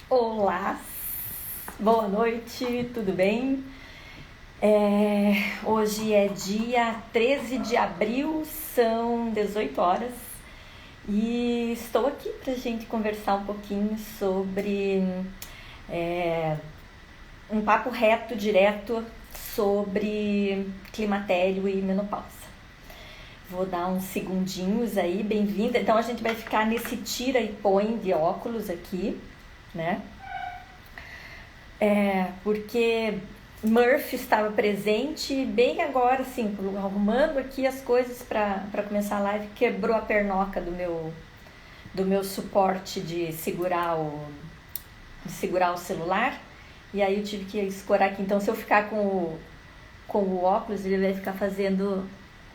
Olá, boa noite, tudo bem? Hoje é dia 13 de abril, são 18 horas e estou aqui para a gente conversar um pouquinho sobre um papo reto, direto sobre climatério e menopausa. Vou dar uns segundinhos aí, bem-vinda. Então a gente vai ficar nesse tira e põe de óculos aqui, né? Porque Murphy estava presente bem agora, assim, arrumando aqui as coisas para começar a live, quebrou a pernoca do meu suporte de segurar o celular, e aí eu tive que escorar aqui. Então, se eu ficar com o óculos, ele vai ficar fazendo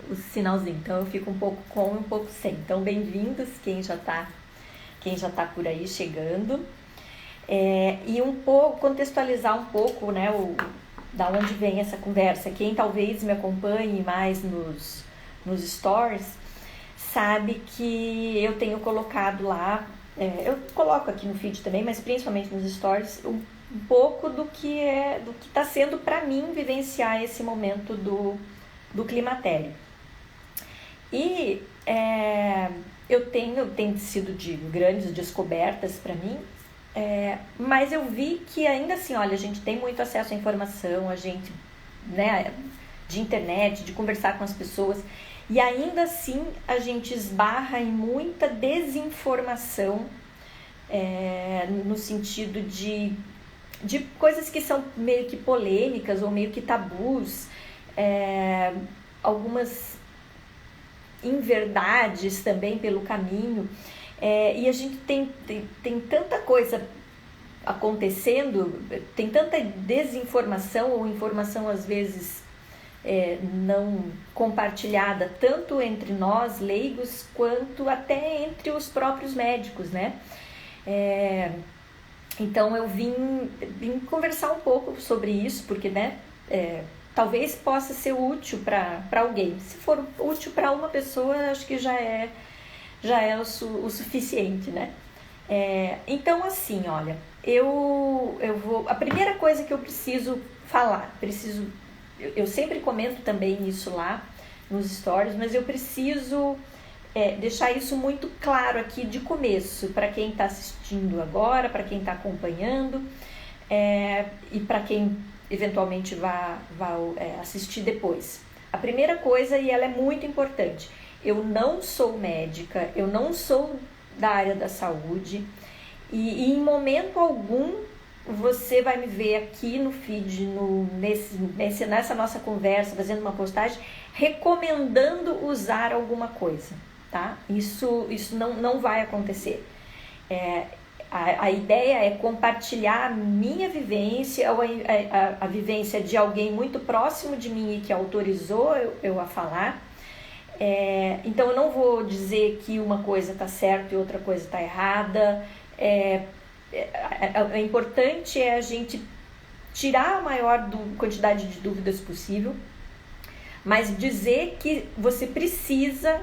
o sinalzinho. Então, eu fico um pouco com e um pouco sem. Então, bem-vindos, quem já tá por aí chegando. E um pouco, contextualizar um pouco, né, da onde vem essa conversa. Quem talvez me acompanhe mais nos stories, sabe que eu tenho colocado lá, eu coloco aqui no feed também, mas principalmente nos stories, um pouco do que está sendo para mim vivenciar esse momento do climatério. E tem sido de grandes descobertas para mim. Mas eu vi que ainda assim, olha, a gente tem muito acesso à informação, a gente, né, de internet, de conversar com as pessoas, e ainda assim a gente esbarra em muita desinformação, no sentido de coisas que são meio que polêmicas ou meio que tabus, algumas inverdades também pelo caminho. E a gente tem tanta coisa acontecendo, tem tanta desinformação ou informação às vezes não compartilhada, tanto entre nós leigos quanto até entre os próprios médicos, né? Então eu vim conversar um pouco sobre isso, porque, né, talvez possa ser útil para alguém. Se for útil para uma pessoa, acho que já é o suficiente, né? Então, assim, olha, eu vou... A primeira coisa que eu preciso falar, eu sempre comento também isso lá nos stories, mas eu preciso deixar isso muito claro aqui de começo, para quem está assistindo agora, para quem está acompanhando, e para quem eventualmente vai assistir depois. A primeira coisa, e ela é muito importante: eu não sou médica, eu não sou da área da saúde, e em momento algum você vai me ver aqui no feed, nessa nossa conversa, fazendo uma postagem, recomendando usar alguma coisa, tá? Isso não vai acontecer. A ideia é compartilhar a minha vivência, ou a vivência de alguém muito próximo de mim e que autorizou eu a falar. Então eu não vou dizer que uma coisa está certa e outra coisa está errada. O importante é a gente tirar a maior quantidade de dúvidas possível, mas dizer que você precisa,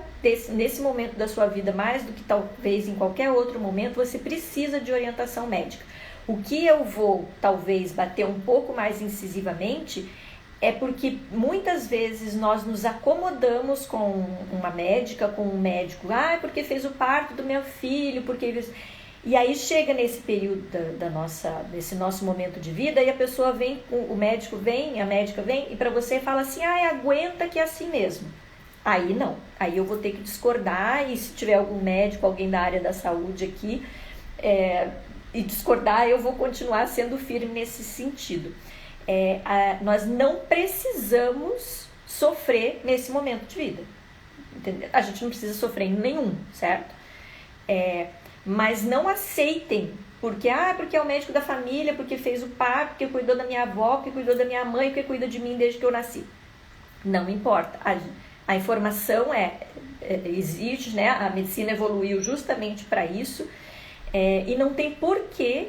nesse momento da sua vida, mais do que talvez em qualquer outro momento, você precisa de orientação médica. O que eu vou talvez bater um pouco mais incisivamente é porque muitas vezes nós nos acomodamos com uma médica, com um médico, porque fez o parto do meu filho, porque... E aí chega nesse período desse nosso momento de vida, e a pessoa vem, o médico vem, a médica vem, e para você fala assim, aguenta que é assim mesmo. Aí não, aí eu vou ter que discordar, e se tiver algum médico, alguém da área da saúde aqui, e discordar, eu vou continuar sendo firme nesse sentido. Nós não precisamos sofrer nesse momento de vida, entendeu? A gente não precisa sofrer em nenhum, certo? Mas não aceitem, porque é o médico da família, porque fez o parto, porque cuidou da minha avó, porque cuidou da minha mãe, porque cuida de mim desde que eu nasci. Não importa, a informação existe, né? A medicina evoluiu justamente para isso, e não tem porquê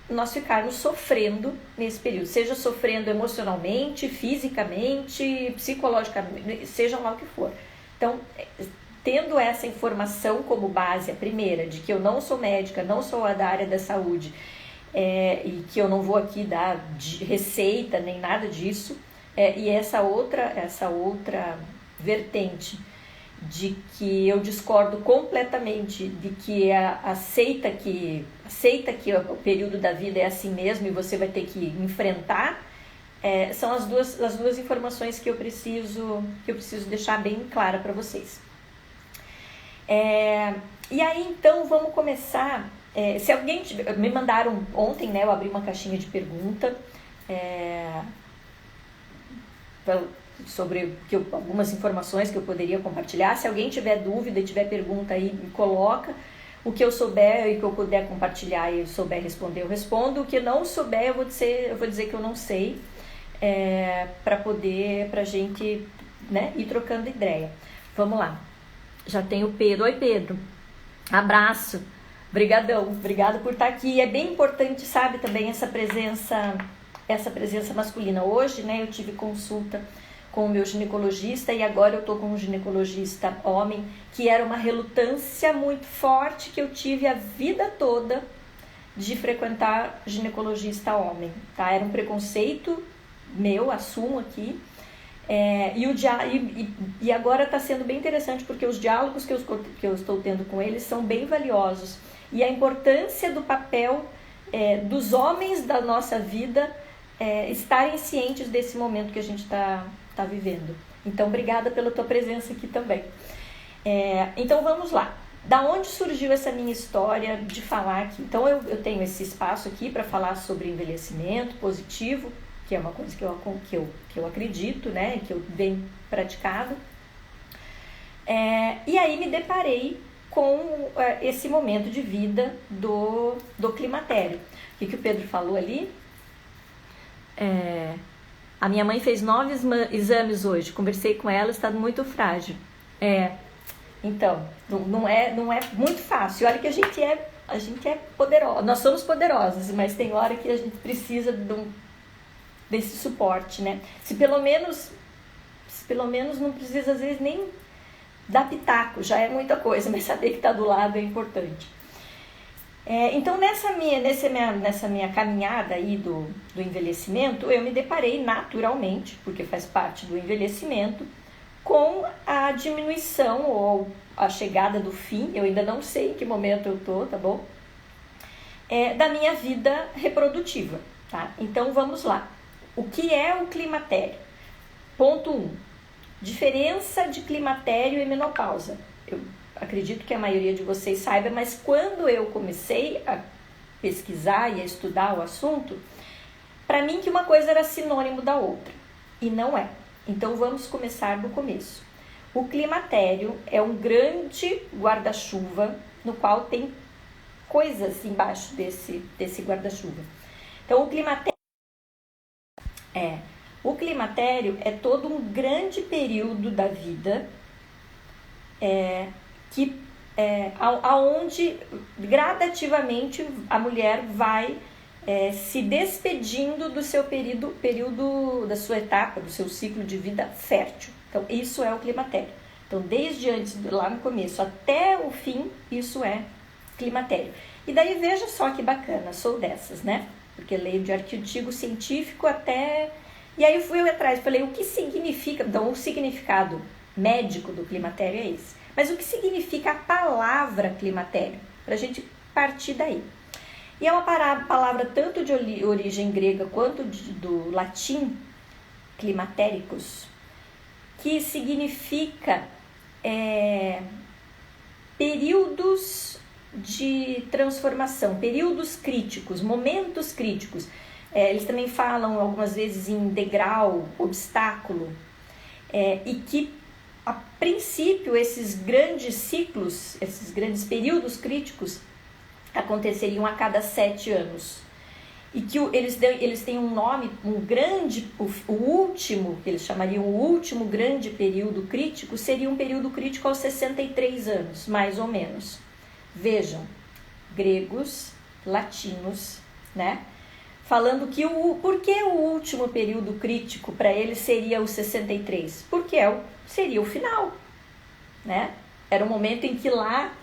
nós ficarmos sofrendo nesse período, seja sofrendo emocionalmente, fisicamente, psicologicamente, seja lá o que for. Então, tendo essa informação como base, a primeira, de que eu não sou médica, não sou da área da saúde, e que eu não vou aqui dar receita nem nada disso, e essa outra vertente de que eu discordo completamente de que aceita que o período da vida é assim mesmo e você vai ter que enfrentar, são as duas informações que eu preciso deixar bem clara para vocês. E aí então vamos começar. Se alguém me mandaram ontem, né, eu abri uma caixinha de pergunta sobre algumas informações que eu poderia compartilhar. Se alguém tiver dúvida e tiver pergunta aí, me coloca. O que eu souber e que eu puder compartilhar e eu souber responder, eu respondo. O que eu não souber, eu vou dizer que eu não sei, pra gente, né, ir trocando ideia. Vamos lá. Já tem o Pedro. Oi, Pedro. Abraço. Obrigadão. Obrigado por estar aqui. É bem importante, sabe, também essa presença masculina. Hoje, né, eu tive consulta com o meu ginecologista e agora eu tô com um ginecologista homem, que era uma relutância muito forte que eu tive a vida toda de frequentar ginecologista homem, tá? Era um preconceito meu, assumo aqui. E agora está sendo bem interessante porque os diálogos que eu estou tendo com eles são bem valiosos. E a importância do papel dos homens da nossa vida estarem cientes desse momento que a gente está vivendo. Então, obrigada pela tua presença aqui também. Então, vamos lá. Da onde surgiu essa minha história de falar aqui? Então, eu tenho esse espaço aqui para falar sobre envelhecimento positivo, que é uma coisa que eu acredito, né, que eu venho praticado. E aí me deparei com esse momento de vida do climatério. O que o Pedro falou ali? A minha mãe fez 9 exames hoje, conversei com ela, está muito frágil. Então, não é muito fácil. Olha que a gente é poderosa, nós somos poderosas, mas tem hora que a gente precisa desse suporte, né? Se pelo menos não precisa às vezes nem dar pitaco, já é muita coisa, mas saber que está do lado é importante. Então nessa minha caminhada aí do envelhecimento, eu me deparei naturalmente, porque faz parte do envelhecimento, com a diminuição ou a chegada do fim, eu ainda não sei em que momento eu tô, tá bom? Da minha vida reprodutiva, tá? Então vamos lá. O que é o climatério? Ponto 1. Diferença de climatério e menopausa. Eu acredito que a maioria de vocês saiba, mas quando eu comecei a pesquisar e a estudar o assunto, para mim que uma coisa era sinônimo da outra, e não é. Então vamos começar do começo. O climatério é um grande guarda-chuva no qual tem coisas embaixo desse guarda-chuva. Então o climatério é todo um grande período da vida aonde gradativamente a mulher vai se despedindo do seu período da sua etapa, do seu ciclo de vida fértil. Então isso é o climatério. Então desde antes, lá no começo até o fim, isso é climatério. E daí veja só que bacana, sou dessas, né? Porque leio de artigo científico até... E aí eu fui atrás, falei, o que significa... Então, o significado médico do climatério é esse. Mas o que significa a palavra climatério? Para a gente partir daí. E é uma palavra tanto de origem grega quanto do latim, climatéricos, que significa períodos de transformação, períodos críticos, momentos críticos. Eles também falam algumas vezes em degrau, obstáculo, e que a princípio esses grandes ciclos, esses grandes períodos críticos aconteceriam a cada 7 anos. E que eles têm um nome, o último, que eles chamariam o último grande período crítico, seria um período crítico aos 63 anos, mais ou menos. Vejam, gregos, latinos, né? Falando que por que o último período crítico para eles seria os 63? Porque seria o final, né? Era um momento em que lá,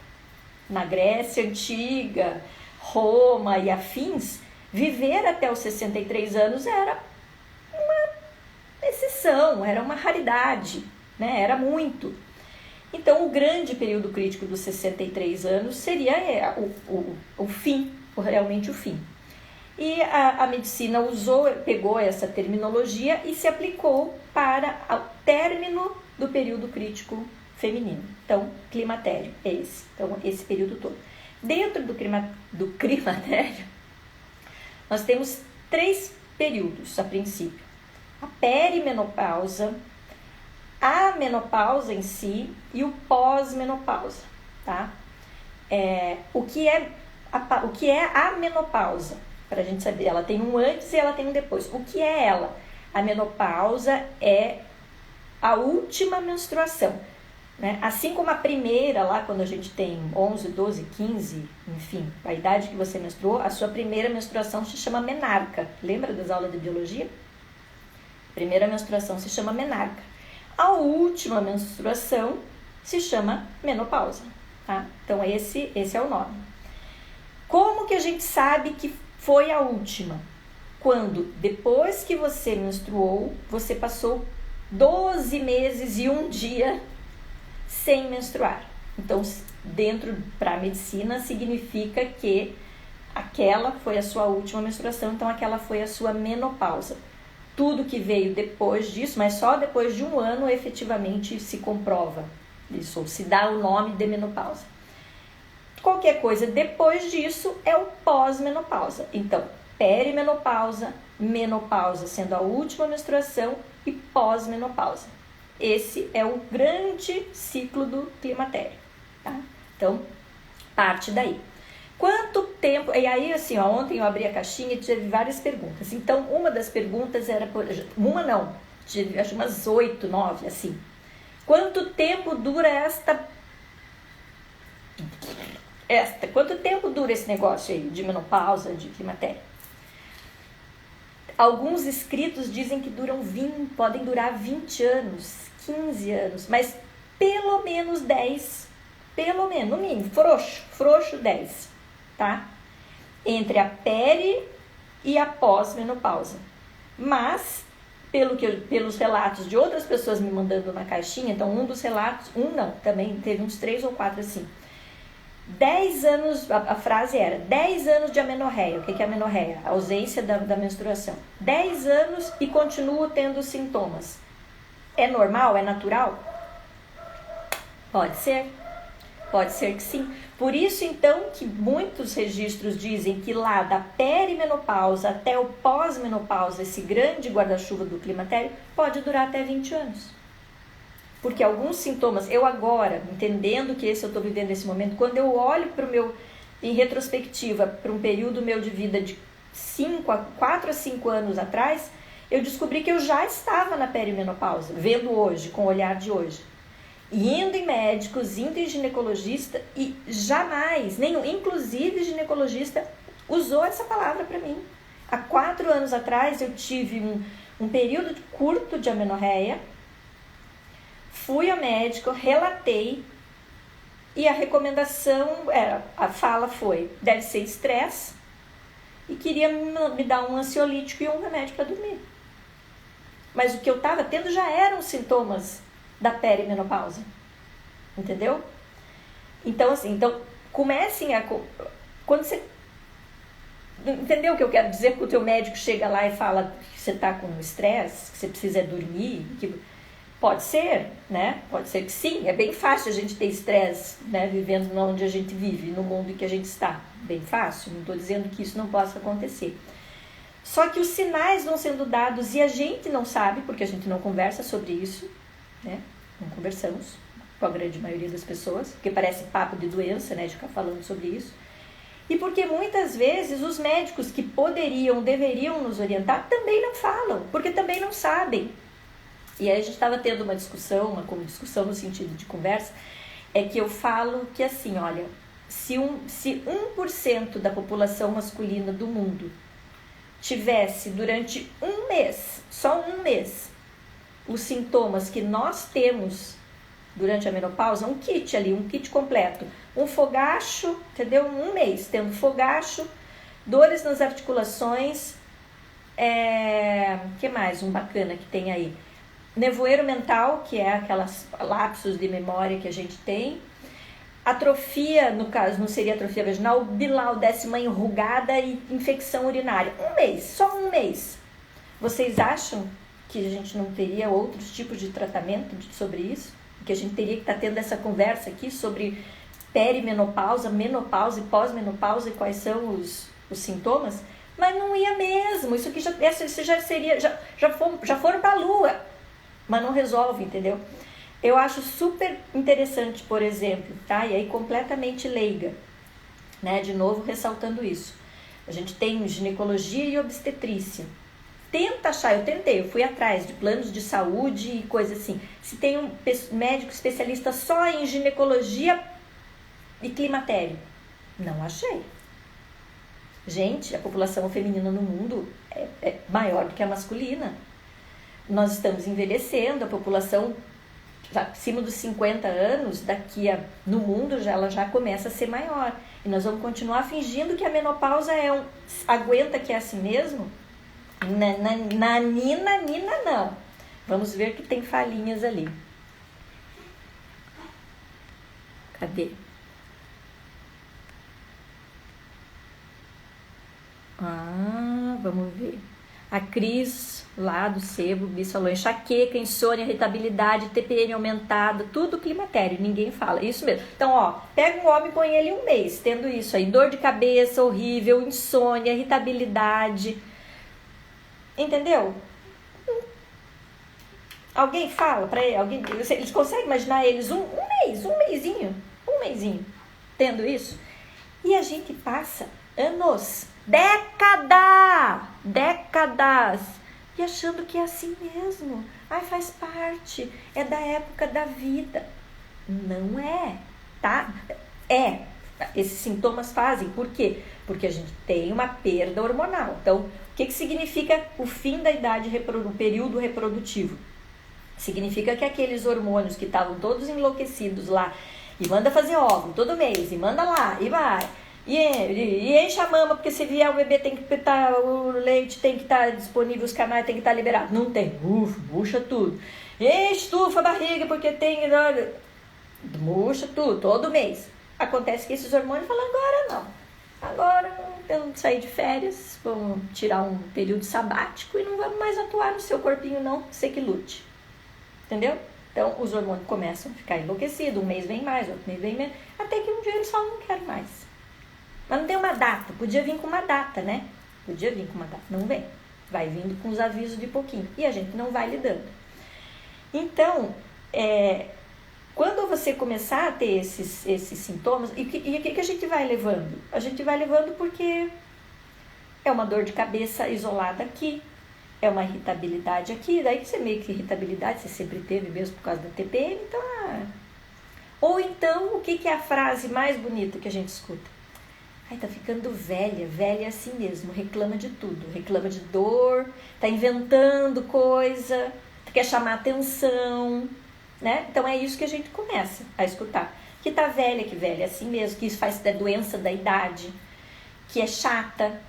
na Grécia Antiga, Roma e afins, Viver até os 63 anos era uma exceção, era uma raridade, né? Era muito. Então, o grande período crítico dos 63 anos seria o fim, realmente o fim. E a medicina pegou essa terminologia e se aplicou para o término do período crítico feminino. Então, climatério é esse. Então, esse período todo. Dentro do climatério, nós temos 3 períodos, a princípio. A perimenopausa, a menopausa em si e o pós-menopausa, tá? O que é a menopausa? Para a gente saber, ela tem um antes e ela tem um depois. O que é ela? A menopausa é a última menstruação, né? Assim como a primeira, lá quando a gente tem 11, 12, 15, enfim, a idade que você menstruou, a sua primeira menstruação se chama menarca. Lembra das aulas de biologia? Primeira menstruação se chama menarca. A última menstruação se chama menopausa, tá? Então, esse é o nome. Como que a gente sabe que foi a última? Quando, depois que você menstruou, você passou 12 meses e 1 dia sem menstruar. Então, para a medicina, significa que aquela foi a sua última menstruação, então aquela foi a sua menopausa. Tudo que veio depois disso, mas só depois de 1 ano, efetivamente se comprova isso, ou se dá o nome de menopausa. Qualquer coisa depois disso é o pós-menopausa. Então, perimenopausa, menopausa sendo a última menstruação e pós-menopausa. Esse é o grande ciclo do climatério, tá? Então, parte daí. Quanto tempo... E aí, assim, ontem eu abri a caixinha e tive várias perguntas. Então, uma das perguntas era... tive acho umas 8, 9, assim. Quanto tempo dura quanto tempo dura esse negócio aí de menopausa, de climatério? Alguns escritos dizem que podem durar 20 anos, 15 anos, mas pelo menos 10, no mínimo, frouxo 10, tá? Entre a peri e a pós-menopausa. Mas, pelos relatos de outras pessoas me mandando na caixinha, então um dos relatos, também teve uns 3 ou 4 assim. 10 anos, a frase era 10 anos de amenorreia. O que é amenorreia? A ausência da menstruação. 10 anos e continuo tendo sintomas. É normal? É natural? Pode ser que sim. Por isso, então, que muitos registros dizem que lá da perimenopausa até o pós-menopausa, esse grande guarda-chuva do climatério, pode durar até 20 anos. Porque alguns sintomas, eu agora, entendendo que eu estou vivendo nesse momento, quando eu olho em retrospectiva, para um período meu de vida de 4 a 5 anos atrás, eu descobri que eu já estava na perimenopausa, vendo hoje, com o olhar de hoje. Indo em médicos, indo em ginecologista e jamais, inclusive ginecologista, usou essa palavra para mim. Há 4 anos atrás eu tive um período curto de amenorreia, fui ao médico, relatei e a recomendação a fala foi, deve ser estresse e queria me dar um ansiolítico e um remédio para dormir. Mas o que eu estava tendo já eram sintomas da perimenopausa, entendeu? Então, assim, comecem quando você... Entendeu o que eu quero dizer? Que o teu médico chega lá e fala que você está com estresse, que você precisa dormir, pode ser, né? Pode ser que sim. É bem fácil a gente ter estresse, né? Vivendo onde a gente vive, no mundo em que a gente está. Bem fácil, não estou dizendo que isso não possa acontecer. Só que os sinais vão sendo dados e a gente não sabe, porque a gente não conversa sobre isso, né? Não conversamos com a grande maioria das pessoas, porque parece papo de doença, né? De ficar falando sobre isso. E porque muitas vezes os médicos que deveriam nos orientar, também não falam, porque também não sabem. E aí a gente estava tendo uma discussão no sentido de conversa, é que eu falo que assim, olha, se 1% da população masculina do mundo tivesse durante um mês, só um mês, os sintomas que nós temos durante a menopausa, um kit completo, um fogacho, entendeu? Um mês tendo fogacho, Dores nas articulações, que mais? Um bacana que tem aí. Nevoeiro mental, que é aquelas lapsos de memória que a gente tem. Atrofia, no caso, não seria atrofia vaginal, bilau, décima enrugada e infecção urinária. Um mês, só um mês. Vocês acham que a gente não teria outros tipos de tratamento sobre isso? Que a gente teria que estar tendo essa conversa aqui sobre perimenopausa, menopausa e pós-menopausa e quais são os sintomas? Mas não ia mesmo. Isso aqui já seria, já foram para a lua, mas não resolve, entendeu? Eu acho super interessante, por exemplo, tá? E aí completamente leiga, né? De novo, ressaltando isso. A gente tem ginecologia e obstetrícia. Tenta achar, eu fui atrás de planos de saúde e coisa assim. Se tem um médico especialista só em ginecologia e climatério. Não achei. Gente, a população feminina no mundo é maior do que a masculina. Nós estamos envelhecendo, a população acima dos 50 anos, no mundo, ela já começa a ser maior. E nós vamos continuar fingindo que a menopausa aguenta que é assim mesmo? Nina, não. Vamos ver que tem falhinhas ali. Cadê? Vamos ver. A Cris, lá do Sebo, Bis falou enxaqueca, insônia, irritabilidade, TPM aumentada, tudo climatério, ninguém fala, isso mesmo. Então, pega um homem e põe ele um mês, tendo isso aí, dor de cabeça horrível, insônia, irritabilidade, entendeu? Alguém fala pra ele, eles conseguem imaginar eles um mêsinho, tendo isso? E a gente passa anos, décadas, e achando que é assim mesmo. Faz parte, é da época da vida. Não é, tá? Esses sintomas fazem, por quê? Porque a gente tem uma perda hormonal. Então, o que significa o fim da idade, o período reprodutivo? Significa que aqueles hormônios que estavam todos enlouquecidos lá, e manda fazer óvulo todo mês, e manda lá, e vai... E enche a mama, porque se vier o bebê tem que estar, o leite tem que estar disponível, os canais tem que estar liberados. Não tem, murcha tudo. Estufa a barriga, porque tem... Murcha tudo, todo mês. Acontece que esses hormônios falam, agora eu não saí de férias, vamos tirar um período sabático e não vamos mais atuar no seu corpinho não, você que lute. Entendeu? Então, os hormônios começam a ficar enlouquecidos, um mês vem mais, outro mês vem menos, até que um dia eles falam, não quero mais. Mas não tem uma data, podia vir com uma data, né? Não vem. Vai vindo com os avisos de pouquinho. E a gente não vai lidando. Então, quando você começar a ter esses sintomas, e o que a gente vai levando? A gente vai levando porque é uma dor de cabeça isolada aqui, é uma irritabilidade aqui, daí você meio que irritabilidade, você sempre teve mesmo por causa da TPM, então... Ou então, o que é a frase mais bonita que a gente escuta? Tá ficando velha é assim mesmo, reclama de tudo, reclama de dor, tá inventando coisa, quer chamar atenção, né? Então é isso que a gente começa a escutar, que velha é assim mesmo, que isso faz da doença da idade, que é chata,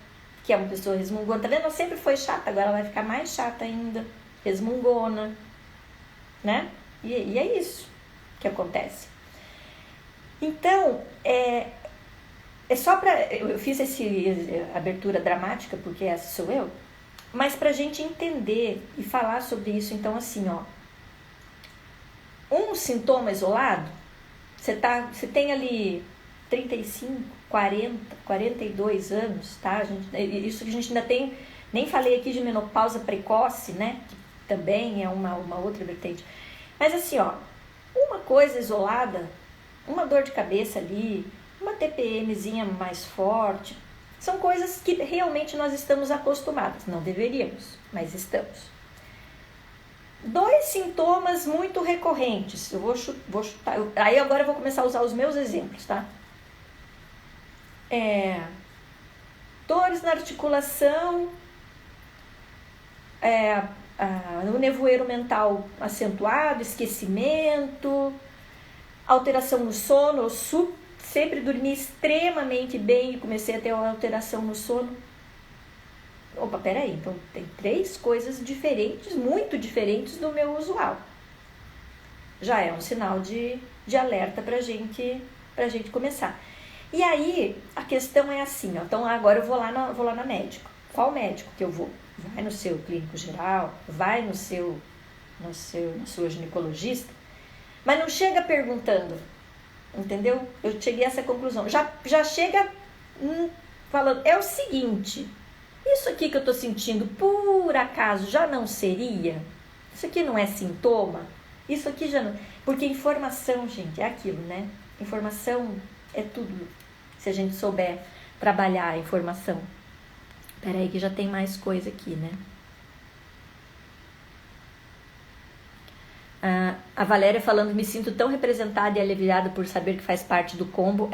que é uma pessoa resmungona, tá vendo? Ela sempre foi chata, agora ela vai ficar mais chata ainda, resmungona, né? E é isso que acontece. Então, é só eu fiz essa abertura dramática, porque essa sou eu, mas pra gente entender e falar sobre isso, então assim, um sintoma isolado, você tem ali 35, 40, 42 anos, tá? Isso que a gente ainda tem, nem falei aqui de menopausa precoce, né? Que também é uma outra vertente. Mas assim, uma coisa isolada, uma dor de cabeça ali, uma TPMzinha mais forte, são coisas que realmente nós estamos acostumados. Não deveríamos, mas estamos. 2 sintomas muito recorrentes. Eu vou chutar. Aí agora eu vou começar a usar os meus exemplos, tá? Dores na articulação, o nevoeiro mental acentuado, esquecimento, alteração no sono, sempre dormi extremamente bem e comecei a ter uma alteração no sono. Opa, peraí, então tem 3 coisas diferentes, muito diferentes do meu usual. Já é um sinal de alerta pra gente começar. E aí, a questão é assim, ó, então agora eu vou lá na médico. Qual médico que eu vou? Vai no seu clínico geral, vai na sua ginecologista, mas não chega perguntando, entendeu? Eu cheguei a essa conclusão. Já chega falando, é o seguinte, isso aqui que eu tô sentindo, por acaso, já não seria? Isso aqui não é sintoma? Isso aqui já não... Porque informação, gente, é aquilo, né? Informação é tudo, se a gente souber trabalhar a informação. Peraí que já tem mais coisa aqui, né? A Valéria falando, me sinto tão representada e aliviada por saber que faz parte do combo.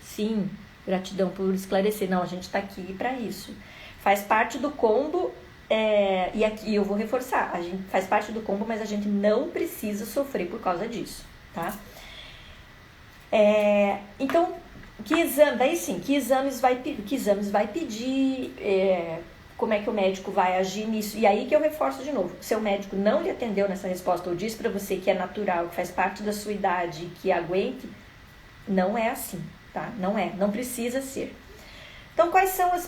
Sim, gratidão por esclarecer. Não, a gente tá aqui para isso. Faz parte do combo, e aqui eu vou reforçar, a gente faz parte do combo, mas a gente não precisa sofrer por causa disso, tá? Então, que exames vai pedir, como é que o médico vai agir nisso. E aí que eu reforço de novo, seu médico não lhe atendeu nessa resposta ou disse para você que é natural, que faz parte da sua idade, que aguente, não é assim, tá? Não precisa ser. Então, quais são os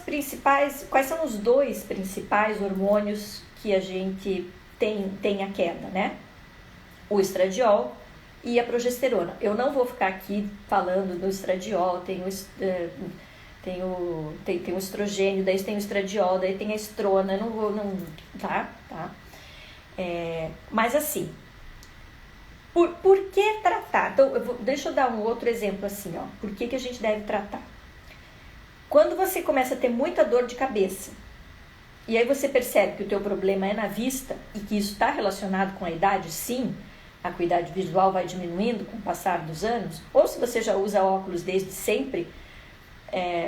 2 principais hormônios que a gente tem a queda, né? O estradiol e a progesterona. Eu não vou ficar aqui falando do estradiol, tem o estrogênio, daí tem o estradiol, daí tem a estrona, tá? Mas assim, por que tratar? Então, deixa eu dar um outro exemplo assim, ó. Por que a gente deve tratar? Quando você começa a ter muita dor de cabeça, e aí você percebe que o teu problema é na vista, e que isso está relacionado com a idade, sim, a acuidade visual vai diminuindo com o passar dos anos, ou se você já usa óculos desde sempre,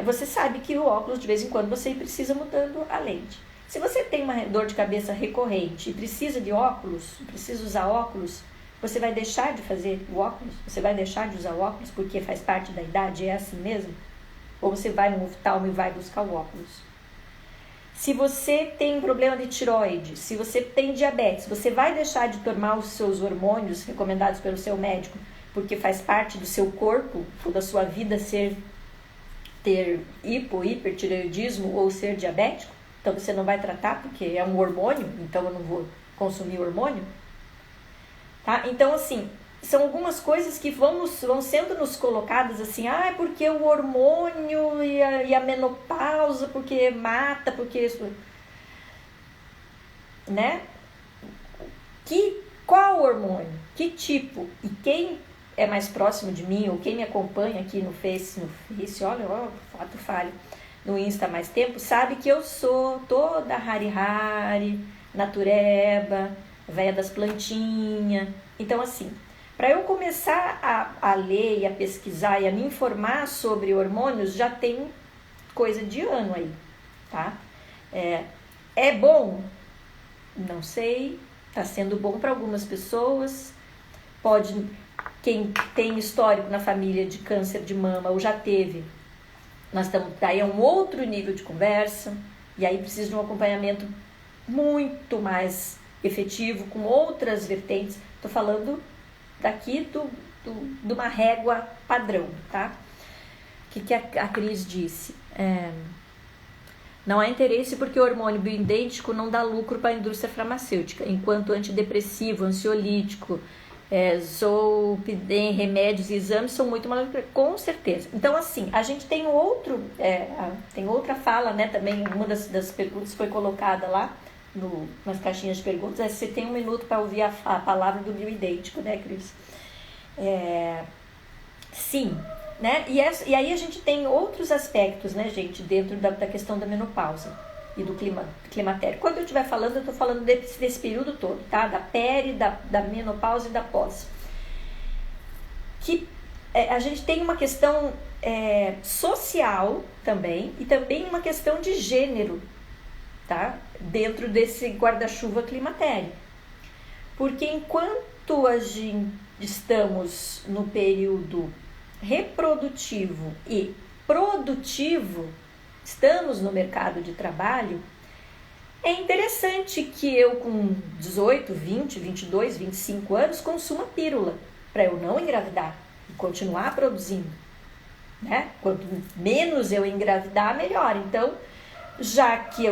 você sabe que o óculos, de vez em quando, você precisa mudando a lente. Se você tem uma dor de cabeça recorrente e precisa de óculos, precisa usar óculos, você vai deixar de fazer o óculos? Você vai deixar de usar o óculos porque faz parte da idade, é assim mesmo? Ou você vai no oftalmo e vai buscar o óculos? Se você tem problema de tireoide, se você tem diabetes, você vai deixar de tomar os seus hormônios recomendados pelo seu médico porque faz parte do seu corpo ou da sua vida ter hipertireoidismo ou ser diabético? Então você não vai tratar porque é um hormônio, então eu não vou consumir hormônio? Tá? Então, assim, são algumas coisas que vão sendo nos colocadas assim, porque o hormônio e a menopausa, porque mata, porque isso, né? Qual hormônio? Que tipo? E quem é mais próximo de mim, ou quem me acompanha aqui no Face, olha, fato falho, no Insta há mais tempo, sabe que eu sou toda hari-hari, natureba, véia das plantinhas. Então, assim, para eu começar a ler e a pesquisar e a me informar sobre hormônios, já tem coisa de ano aí, tá? É bom? Não sei, tá sendo bom para algumas pessoas. Quem tem histórico na família de câncer de mama ou já teve, aí é um outro nível de conversa, e aí precisa de um acompanhamento muito mais efetivo, com outras vertentes. Tô falando daqui de uma régua padrão, tá? O que a Cris disse? Não há interesse porque o hormônio bioidêntico não dá lucro para a indústria farmacêutica, enquanto antidepressivo, ansiolítico, zolpidem, remédios e exames são muito mais... Com certeza. Então, assim, a gente tem tem outra fala, né, também, uma das perguntas foi colocada lá, nas caixinhas de perguntas, você tem 1 minuto para ouvir a palavra do bioidêntico, né, Cris? Sim, né? E aí a gente tem outros aspectos, né, gente, dentro da questão da menopausa e do climatério. Quando eu estiver falando, eu estou falando desse período todo, tá? Da peri, da menopausa e da pós. A gente tem uma questão social também, e também uma questão de gênero, tá? Dentro desse guarda-chuva climatério. Porque enquanto estamos no período reprodutivo e produtivo, estamos no mercado de trabalho, é interessante que eu com 18, 20, 22, 25 anos consuma pílula para eu não engravidar e continuar produzindo, né? Quanto menos eu engravidar, melhor. Então, já que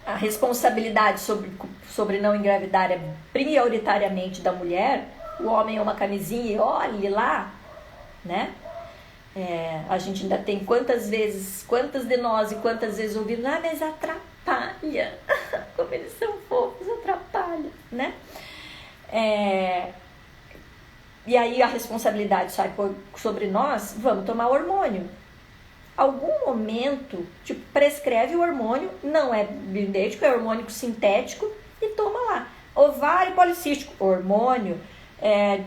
a responsabilidade sobre não engravidar é prioritariamente da mulher, o homem é uma camisinha e olhe lá, né? A gente ainda tem quantas de nós e quantas vezes ouvindo, mas atrapalha, como eles são fofos, atrapalha, né? E aí a responsabilidade sai sobre nós, vamos tomar hormônio. Algum momento, tipo, prescreve o hormônio, não é bioidêntico, é hormônio sintético, e toma lá. Ovário policístico, hormônio.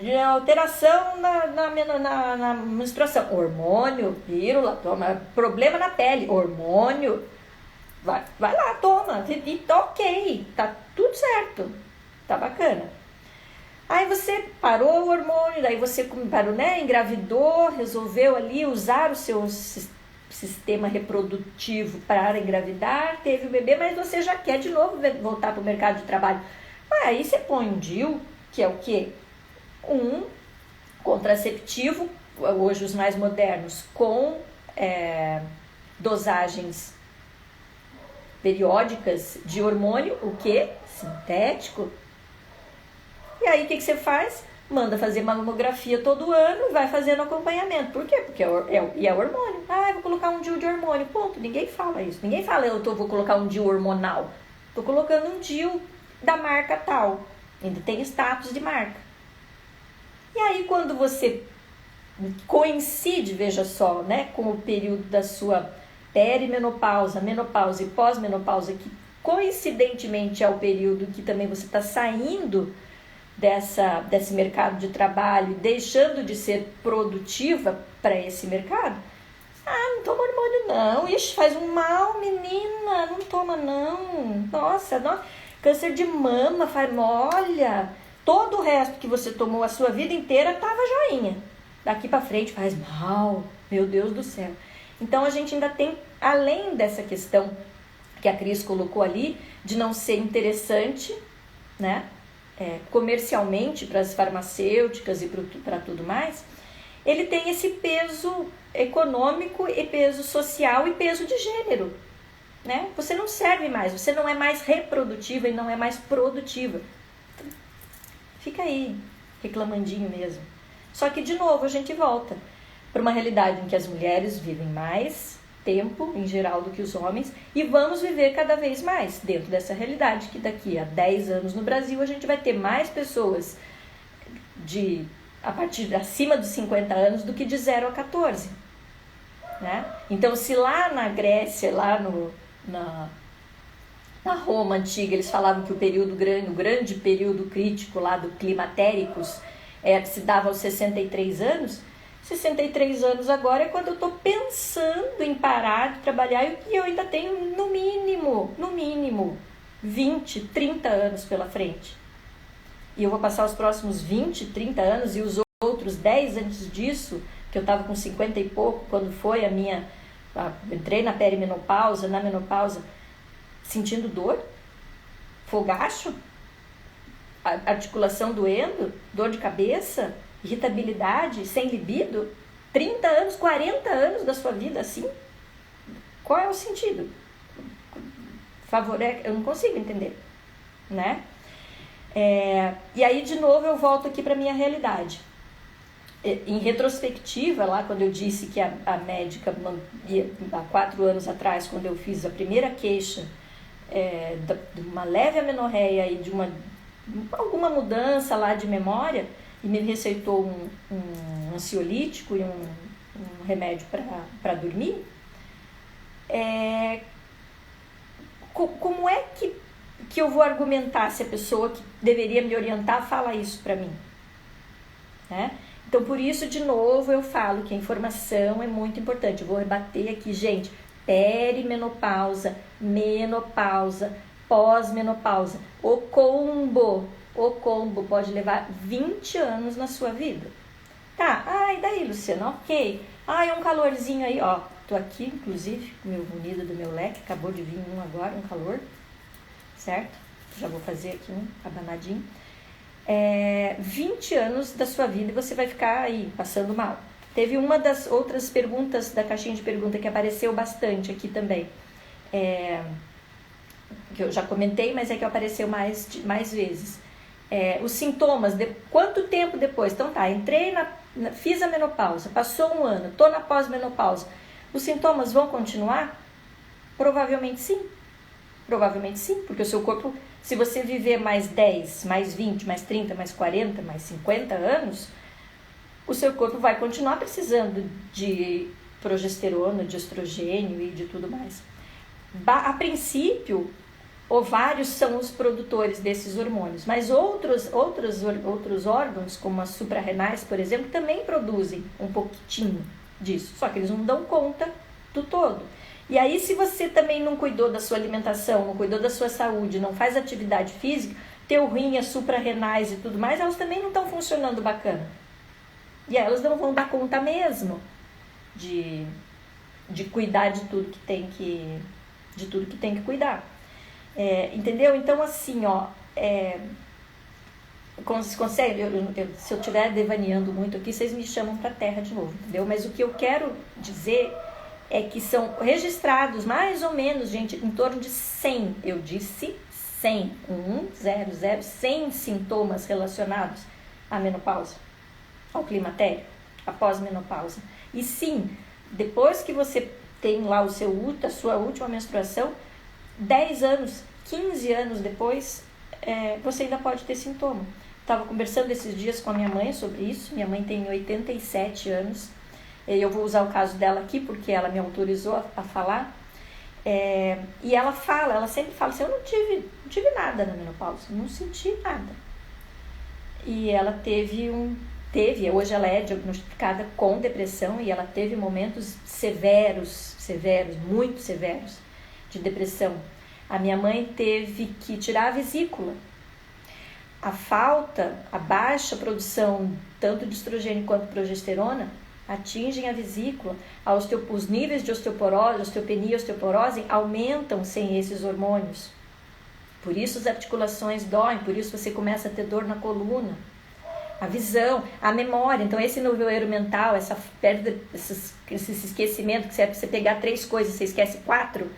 De alteração na menstruação, hormônio, pílula, toma. Problema na pele, hormônio, vai lá, toma, e tá ok, tá tudo certo, tá bacana. Aí você parou o hormônio, daí você parou, né, engravidou, resolveu ali usar o seu sistema reprodutivo para engravidar, teve o bebê, mas você já quer de novo voltar para o mercado de trabalho. Aí você põe um DIU, que é o quê? Um contraceptivo, hoje os mais modernos, com dosagens periódicas de hormônio, o que? Sintético. E aí o que você faz? Manda fazer mamografia todo ano, vai fazendo acompanhamento. Por quê? Porque é hormônio. Eu vou colocar um DIU de hormônio. Ponto. Ninguém fala isso. Ninguém fala, vou colocar um DIU hormonal. Estou colocando um DIU da marca tal. Ainda tem status de marca. E aí, quando você coincide, veja só, né, com o período da sua perimenopausa, menopausa e pós-menopausa, que coincidentemente é o período que também você está saindo desse mercado de trabalho, deixando de ser produtiva para esse mercado, não toma hormônio não, ixi, faz um mal, menina, não toma não, nossa, câncer de mama, olha, todo o resto que você tomou a sua vida inteira estava joinha, daqui para frente faz mal, meu Deus do céu. Então a gente ainda tem, além dessa questão que a Cris colocou ali, de não ser interessante, né, comercialmente para as farmacêuticas e para tudo mais, ele tem esse peso econômico e peso social e peso de gênero, né? Você não serve mais, você não é mais reprodutiva e não é mais produtiva. Fica aí, reclamandinho mesmo. Só que, de novo, a gente volta para uma realidade em que as mulheres vivem mais tempo, em geral, do que os homens, e vamos viver cada vez mais dentro dessa realidade, que daqui a 10 anos no Brasil a gente vai ter mais pessoas a partir de acima dos 50 anos do que de 0 a 14. Né? Então, se lá na Grécia, lá na Roma antiga, eles falavam que o grande período crítico lá do climatéricos se dava aos 63 anos, 63 anos agora é quando eu estou pensando em parar de trabalhar e eu ainda tenho no mínimo 20, 30 anos pela frente. E eu vou passar os próximos 20, 30 anos e os outros 10 antes disso, que eu estava com 50 e pouco, quando foi entrei na perimenopausa, na menopausa, sentindo dor, fogacho, articulação doendo, dor de cabeça, irritabilidade, sem libido, 30 anos, 40 anos da sua vida assim? Qual é o sentido? Eu não consigo entender, né? E aí, de novo, eu volto aqui para a minha realidade. Em retrospectiva, lá quando eu disse que a médica, há 4 anos atrás, quando eu fiz a primeira queixa de uma leve amenorreia e de alguma mudança lá de memória, e me receitou um ansiolítico e um remédio para dormir, como é que eu vou argumentar se a pessoa que deveria me orientar fala isso para mim? Né? Então, por isso, de novo, eu falo que a informação é muito importante. Eu vou rebater aqui, gente, perimenopausa, menopausa, pós-menopausa, o combo pode levar 20 anos na sua vida. Tá, e daí, Luciana? Ok. É um calorzinho aí, ó. Tô aqui, inclusive, com o meu unido do meu leque. Acabou de vir um agora, um calor. Certo? Já vou fazer aqui um abanadinho. 20 anos da sua vida e você vai ficar aí, passando mal. Teve uma das outras perguntas da caixinha de pergunta que apareceu bastante aqui também. Que eu já comentei, mas é que apareceu mais vezes. Os sintomas, quanto tempo depois? Então tá, entrei fiz a menopausa, passou um ano, tô na pós-menopausa. Os sintomas vão continuar? Provavelmente sim. Provavelmente sim, porque o seu corpo, se você viver mais 10, mais 20, mais 30, mais 40, mais 50 anos, o seu corpo vai continuar precisando de progesterona, de estrogênio e de tudo mais. A princípio, ovários são os produtores desses hormônios, mas outros órgãos, como as suprarrenais, por exemplo, também produzem um pouquinho disso, só que eles não dão conta do todo. E aí, se você também não cuidou da sua alimentação, não cuidou da sua saúde, não faz atividade física, teu rim, as suprarrenais e tudo mais, elas também não estão funcionando bacana. E aí elas não vão dar conta mesmo de cuidar de tudo que tem que cuidar. Entendeu? Então, assim, ó, consegue, se eu estiver devaneando muito aqui, vocês me chamam para a terra de novo, entendeu? Mas o que eu quero dizer é que são registrados mais ou menos, gente, em torno de 100, eu disse 100, 100 sintomas relacionados à menopausa, ao climatério, à pós-menopausa. E sim, depois que você tem lá a sua última menstruação, 10 anos, 15 anos depois, você ainda pode ter sintoma. Estava conversando esses dias com a minha mãe sobre isso. Minha mãe tem 87 anos. Eu vou usar o caso dela aqui, porque ela me autorizou a falar. E ela sempre fala assim, eu não tive nada na menopausa, não senti nada. E ela hoje ela é diagnosticada com depressão e ela teve momentos severos, muito severos de depressão. A minha mãe teve que tirar a vesícula. A baixa produção tanto de estrogênio quanto de progesterona atingem a vesícula. Os níveis de osteoporose, osteopenia e osteoporose aumentam sem esses hormônios. Por isso as articulações doem, por isso você começa a ter dor na coluna. A visão, a memória. Então esse nevoeiro mental, essa perda, esse esquecimento, que você pegar 3 coisas, você esquece 4,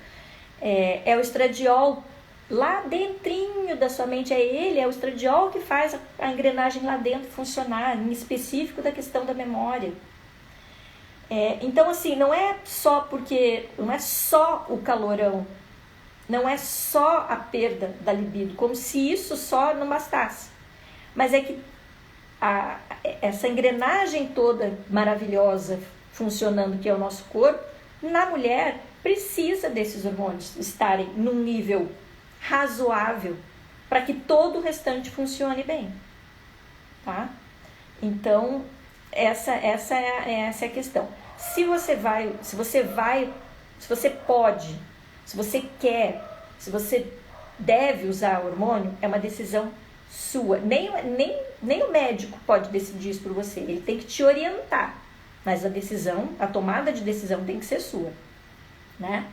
é o estradiol lá dentrinho da sua mente. É o estradiol que faz a engrenagem lá dentro funcionar, em específico da questão da memória. Então assim, não é só o calorão, não é só a perda da libido, como se isso só não bastasse. Mas é que essa engrenagem toda maravilhosa funcionando, que é o nosso corpo, na mulher precisa desses hormônios estarem num nível razoável para que todo o restante funcione bem, tá? Então essa é a questão. Se você pode, se você quer, se você deve usar hormônio, é uma decisão sua. Nem o médico pode decidir isso por você. Ele tem que te orientar. Mas a tomada de decisão tem que ser sua, né?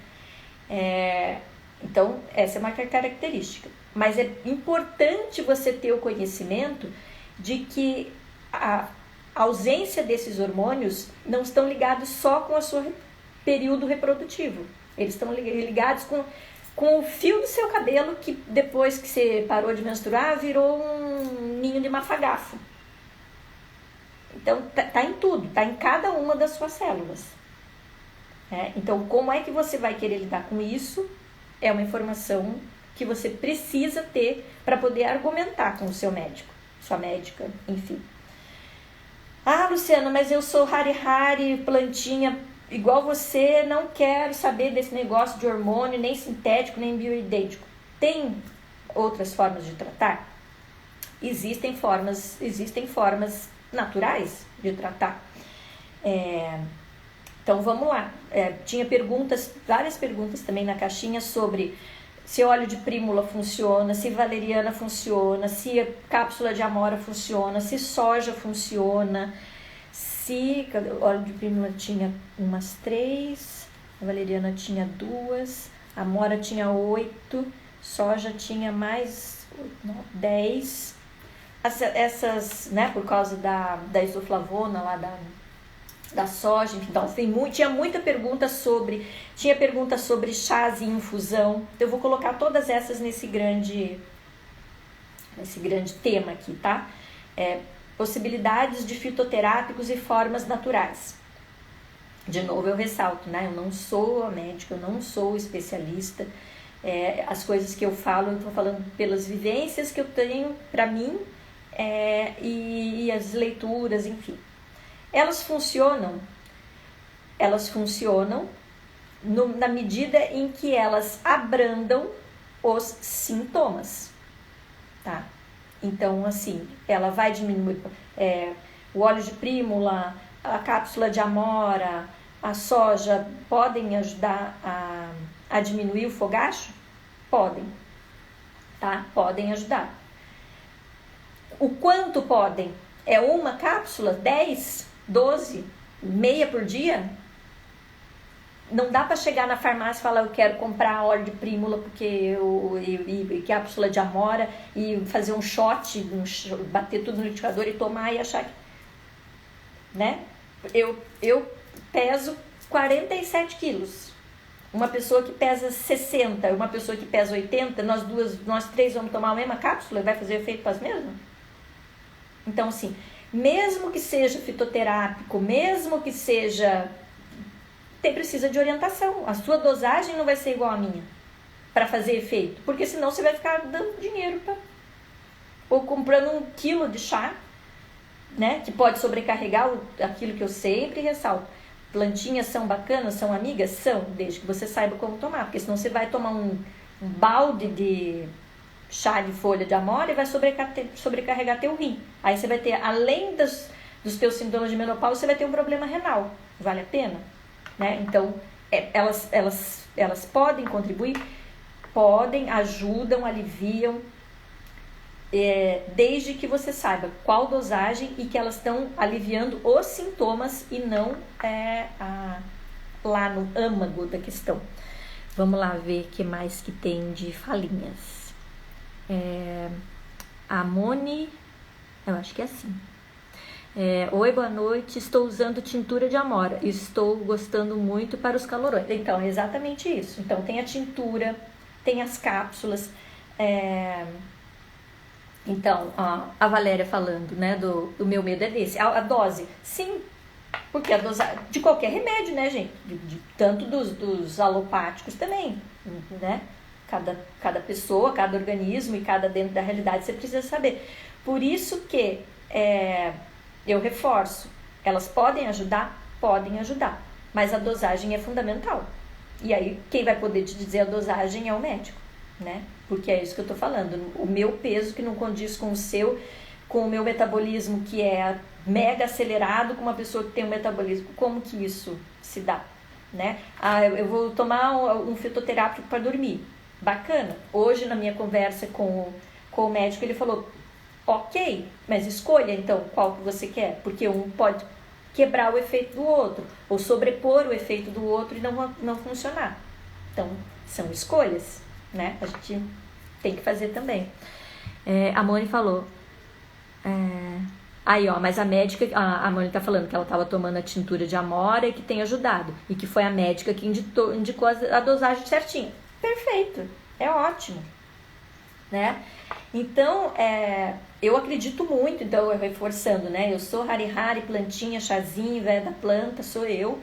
Então, essa é uma característica. Mas é importante você ter o conhecimento de que a ausência desses hormônios não estão ligados só com o seu período reprodutivo. Eles estão ligados com o fio do seu cabelo, que depois que você parou de menstruar, virou um ninho de mafagafo. Então, tá em tudo, tá em cada uma das suas células. Então, como é que você vai querer lidar com isso? É uma informação que você precisa ter para poder argumentar com o seu médico, sua médica, enfim. Luciana, mas eu sou rari, plantinha, igual você, não quero saber desse negócio de hormônio, nem sintético, nem bioidêntico. Tem outras formas de tratar? Existem formas naturais de tratar. Então vamos lá. Tinha várias perguntas também na caixinha sobre se óleo de prímula funciona, se valeriana funciona, se cápsula de amora funciona, se soja funciona, óleo de prímula tinha umas 3, a valeriana tinha 2, a amora tinha 8, soja tinha mais 10. Essas, né, por causa da isoflavona lá da soja, enfim, então tinha muita pergunta sobre, chás em infusão. Eu vou colocar todas essas nesse grande tema aqui, tá? Possibilidades de fitoterápicos e formas naturais. De novo eu ressalto, né? Eu não sou a médica, eu não sou especialista. As coisas que eu falo, eu estou falando pelas vivências que eu tenho para mim, e as leituras, enfim. Elas funcionam na medida em que elas abrandam os sintomas, tá? Então, assim, ela vai diminuir o óleo de prímula, a cápsula de amora, a soja, podem ajudar a diminuir o fogacho? Podem, tá? Podem ajudar. O quanto podem? É uma cápsula? 10? 12? Meia por dia? Não dá para chegar na farmácia e falar, eu quero comprar óleo de prímula e cápsula de amora e fazer um shot, bater tudo no liquidificador e tomar e achar que... Né? Eu peso 47 quilos. Uma pessoa que pesa 60, uma pessoa que pesa 80, nós três vamos tomar a mesma cápsula e vai fazer efeito para as mesmas? Então, assim, mesmo que seja fitoterápico, mesmo que seja... precisa de orientação. A sua dosagem não vai ser igual à minha para fazer efeito, porque senão você vai ficar dando dinheiro ou comprando 1 quilo de chá, né, que pode sobrecarregar aquilo que eu sempre ressalto. Plantinhas são bacanas, são amigas? São, desde que você saiba como tomar, porque senão você vai tomar um balde de chá de folha de amora e vai sobrecarregar teu rim. Aí você vai ter, além dos teus sintomas de menopausa, você vai ter um problema renal. Vale a pena? Né? Então, elas podem contribuir, podem, ajudam, aliviam, desde que você saiba qual dosagem e que elas estão aliviando os sintomas e não lá no âmago da questão. Vamos lá ver o que mais que tem de falinhas. A Moni, eu acho que é assim. Oi, boa noite, estou usando tintura de amora, estou gostando muito para os calorões. Então, é exatamente isso. Então, tem a tintura, tem as cápsulas. Então, a Valéria falando, né, do meu medo é desse. A dose, sim, porque a dosagem de qualquer remédio, né, gente? Tanto dos alopáticos também, né? Cada pessoa, cada organismo e cada dentro da realidade você precisa saber. Por isso que eu reforço, elas podem ajudar, mas a dosagem é fundamental. E aí, quem vai poder te dizer a dosagem é o médico, né? Porque é isso que eu tô falando. O meu peso que não condiz com o seu, com o meu metabolismo que é mega acelerado, com uma pessoa que tem um metabolismo, como que isso se dá, né? Eu vou tomar um fitoterápico para dormir. Bacana. Hoje, na minha conversa com o médico, ele falou, ok, mas escolha então qual que você quer, porque um pode quebrar o efeito do outro, ou sobrepor o efeito do outro e não funcionar. Então, são escolhas, né? A gente tem que fazer também. A Moni falou, aí ó, mas a médica, a Moni tá falando que ela tava tomando a tintura de amora e que tem ajudado, e que foi a médica que indicou a dosagem certinha. Perfeito, é ótimo, né? Então, eu acredito muito, então, eu reforçando, né? Eu sou Hari, plantinha, chazinho, velha da planta, sou eu.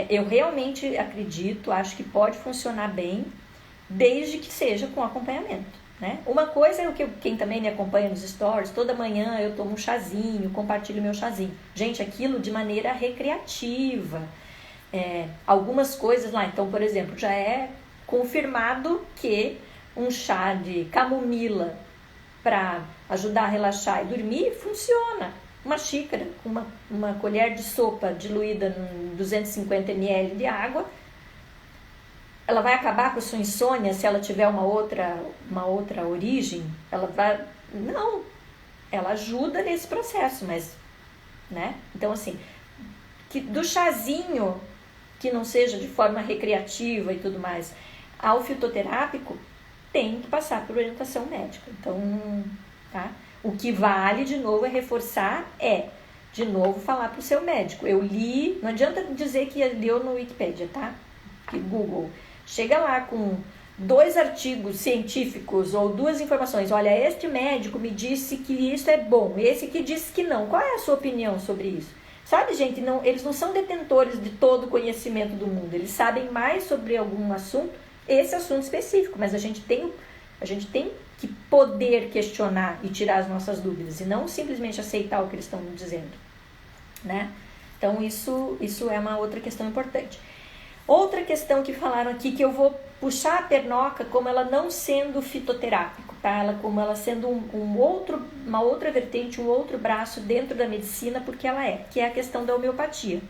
Eu realmente acredito, acho que pode funcionar bem, desde que seja com acompanhamento, né? Uma coisa é o que quem também me acompanha nos stories, toda manhã eu tomo um chazinho, compartilho meu chazinho. Gente, aquilo de maneira recreativa. Algumas coisas lá, então, por exemplo, já é confirmado que um chá de camomila para ajudar a relaxar e dormir funciona. Uma xícara com uma colher de sopa diluída em 250 ml de água, ela vai acabar com a sua insônia se ela tiver uma outra origem? Não, ela ajuda nesse processo, mas, né? Então, assim, que do chazinho, que não seja de forma recreativa e tudo mais, ao fitoterápico, tem que passar por orientação médica. Então, tá? O que vale, de novo, é reforçar, de novo, falar para o seu médico. Eu li, não adianta dizer que leu no Wikipedia, tá? Que Google. Chega lá com 2 artigos científicos ou 2 informações. Olha, este médico me disse que isso é bom, esse que disse que não. Qual é a sua opinião sobre isso? Sabe, gente, eles não são detentores de todo o conhecimento do mundo. Eles sabem mais sobre algum assunto, esse assunto específico, mas a gente tem que poder questionar e tirar as nossas dúvidas e não simplesmente aceitar o que eles estão dizendo, né? Então, isso é uma outra questão importante. Outra questão que falaram aqui, que eu vou puxar a pernoca como ela não sendo fitoterápico, tá? Como ela sendo uma outra vertente, um outro braço dentro da medicina, porque que é a questão da homeopatia.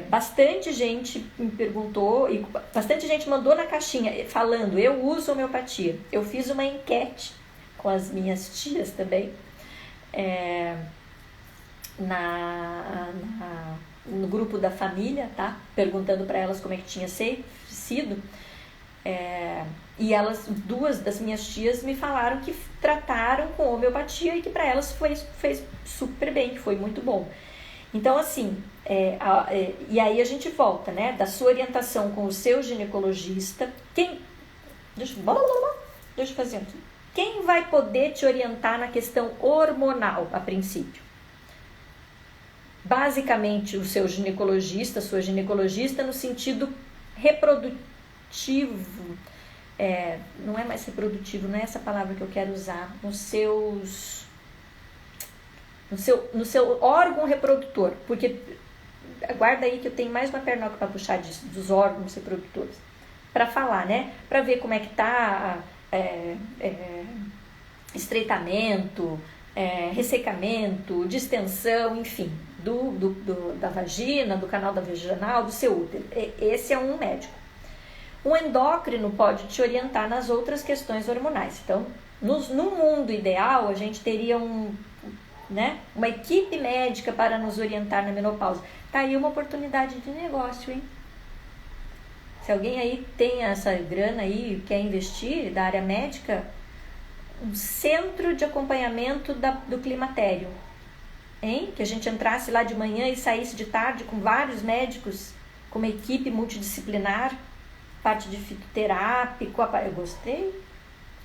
Bastante gente me perguntou, e bastante gente mandou na caixinha, falando, eu uso homeopatia. Eu fiz uma enquete com as minhas tias também, no grupo da família, tá? Perguntando para elas como é que tinha sido. E elas, 2 das minhas tias me falaram que trataram com homeopatia e que para elas fez super bem, que foi muito bom. Então, assim, e aí a gente volta, né? Da sua orientação com o seu ginecologista. Deixa eu fazer aqui. Quem vai poder te orientar na questão hormonal, a princípio? Basicamente, o seu ginecologista, sua ginecologista, no sentido reprodutivo. Não é mais reprodutivo, não é essa palavra que eu quero usar. No seu órgão reprodutor, porque guarda aí que eu tenho mais uma pernoca para puxar dos órgãos reprodutores, para falar, né? Para ver como é que tá estreitamento, ressecamento, distensão, enfim, da vagina, do canal da vaginal, do seu útero. Esse é um médico. O endócrino pode te orientar nas outras questões hormonais. Então, no mundo ideal, a gente teria uma equipe médica para nos orientar na menopausa. Tá aí uma oportunidade de negócio, hein? Se alguém aí tem essa grana aí, quer investir da área médica, um centro de acompanhamento do climatério, hein? Que a gente entrasse lá de manhã e saísse de tarde com vários médicos, com uma equipe multidisciplinar, parte de fitoterápico. Eu gostei.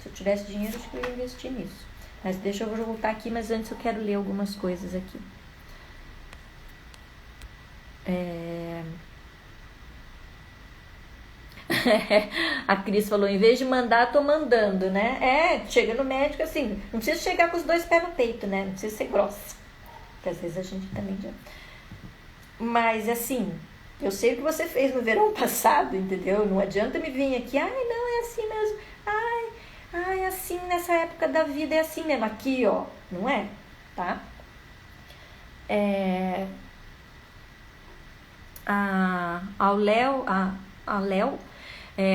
Se eu tivesse dinheiro, acho que eu ia investir nisso. Mas deixa eu voltar aqui, mas antes eu quero ler algumas coisas aqui. A Cris falou, em vez de mandar, tô mandando, né? Chega no médico assim, não precisa chegar com os 2 pés no peito, né? Não precisa ser grossa. Porque às vezes a gente também já... Mas assim, eu sei o que você fez no verão passado, entendeu? Não adianta me vir aqui, não, é assim mesmo. É assim, nessa época da vida é assim mesmo. Aqui, ó, não é? Tá? A Léo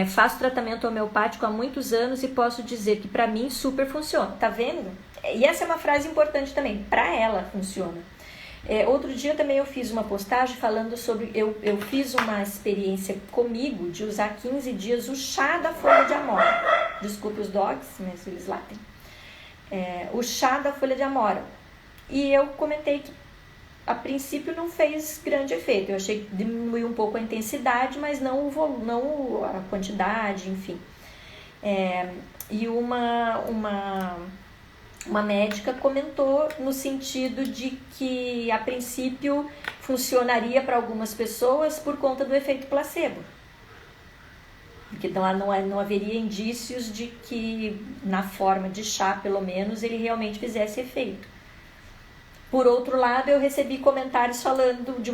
faço tratamento homeopático há muitos anos e posso dizer que pra mim super funciona. Tá vendo? E essa é uma frase importante também. Pra ela funciona. Outro dia também eu fiz uma postagem falando sobre... Eu fiz uma experiência comigo de usar 15 dias o chá da folha de amora. Desculpe os dogs, mas eles latem. O chá da folha de amora. E eu comentei que a princípio não fez grande efeito. Eu achei que diminuiu um pouco a intensidade, mas não a quantidade, enfim. E uma médica comentou no sentido de que a princípio funcionaria para algumas pessoas por conta do efeito placebo. Porque não haveria indícios de que na forma de chá, pelo menos, ele realmente fizesse efeito. Por outro lado, eu recebi comentários falando de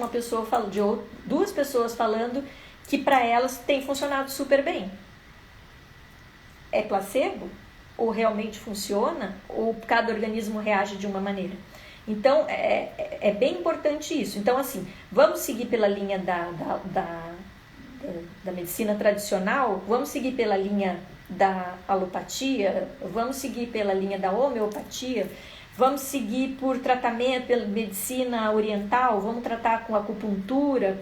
2 pessoas falando que para elas tem funcionado super bem. É placebo? Ou realmente funciona? Ou cada organismo reage de uma maneira? Então, é bem importante isso. Então, assim, vamos seguir pela linha da medicina tradicional? Vamos seguir pela linha da alopatia? Vamos seguir pela linha da homeopatia? Vamos seguir por tratamento pela medicina oriental? Vamos tratar com acupuntura?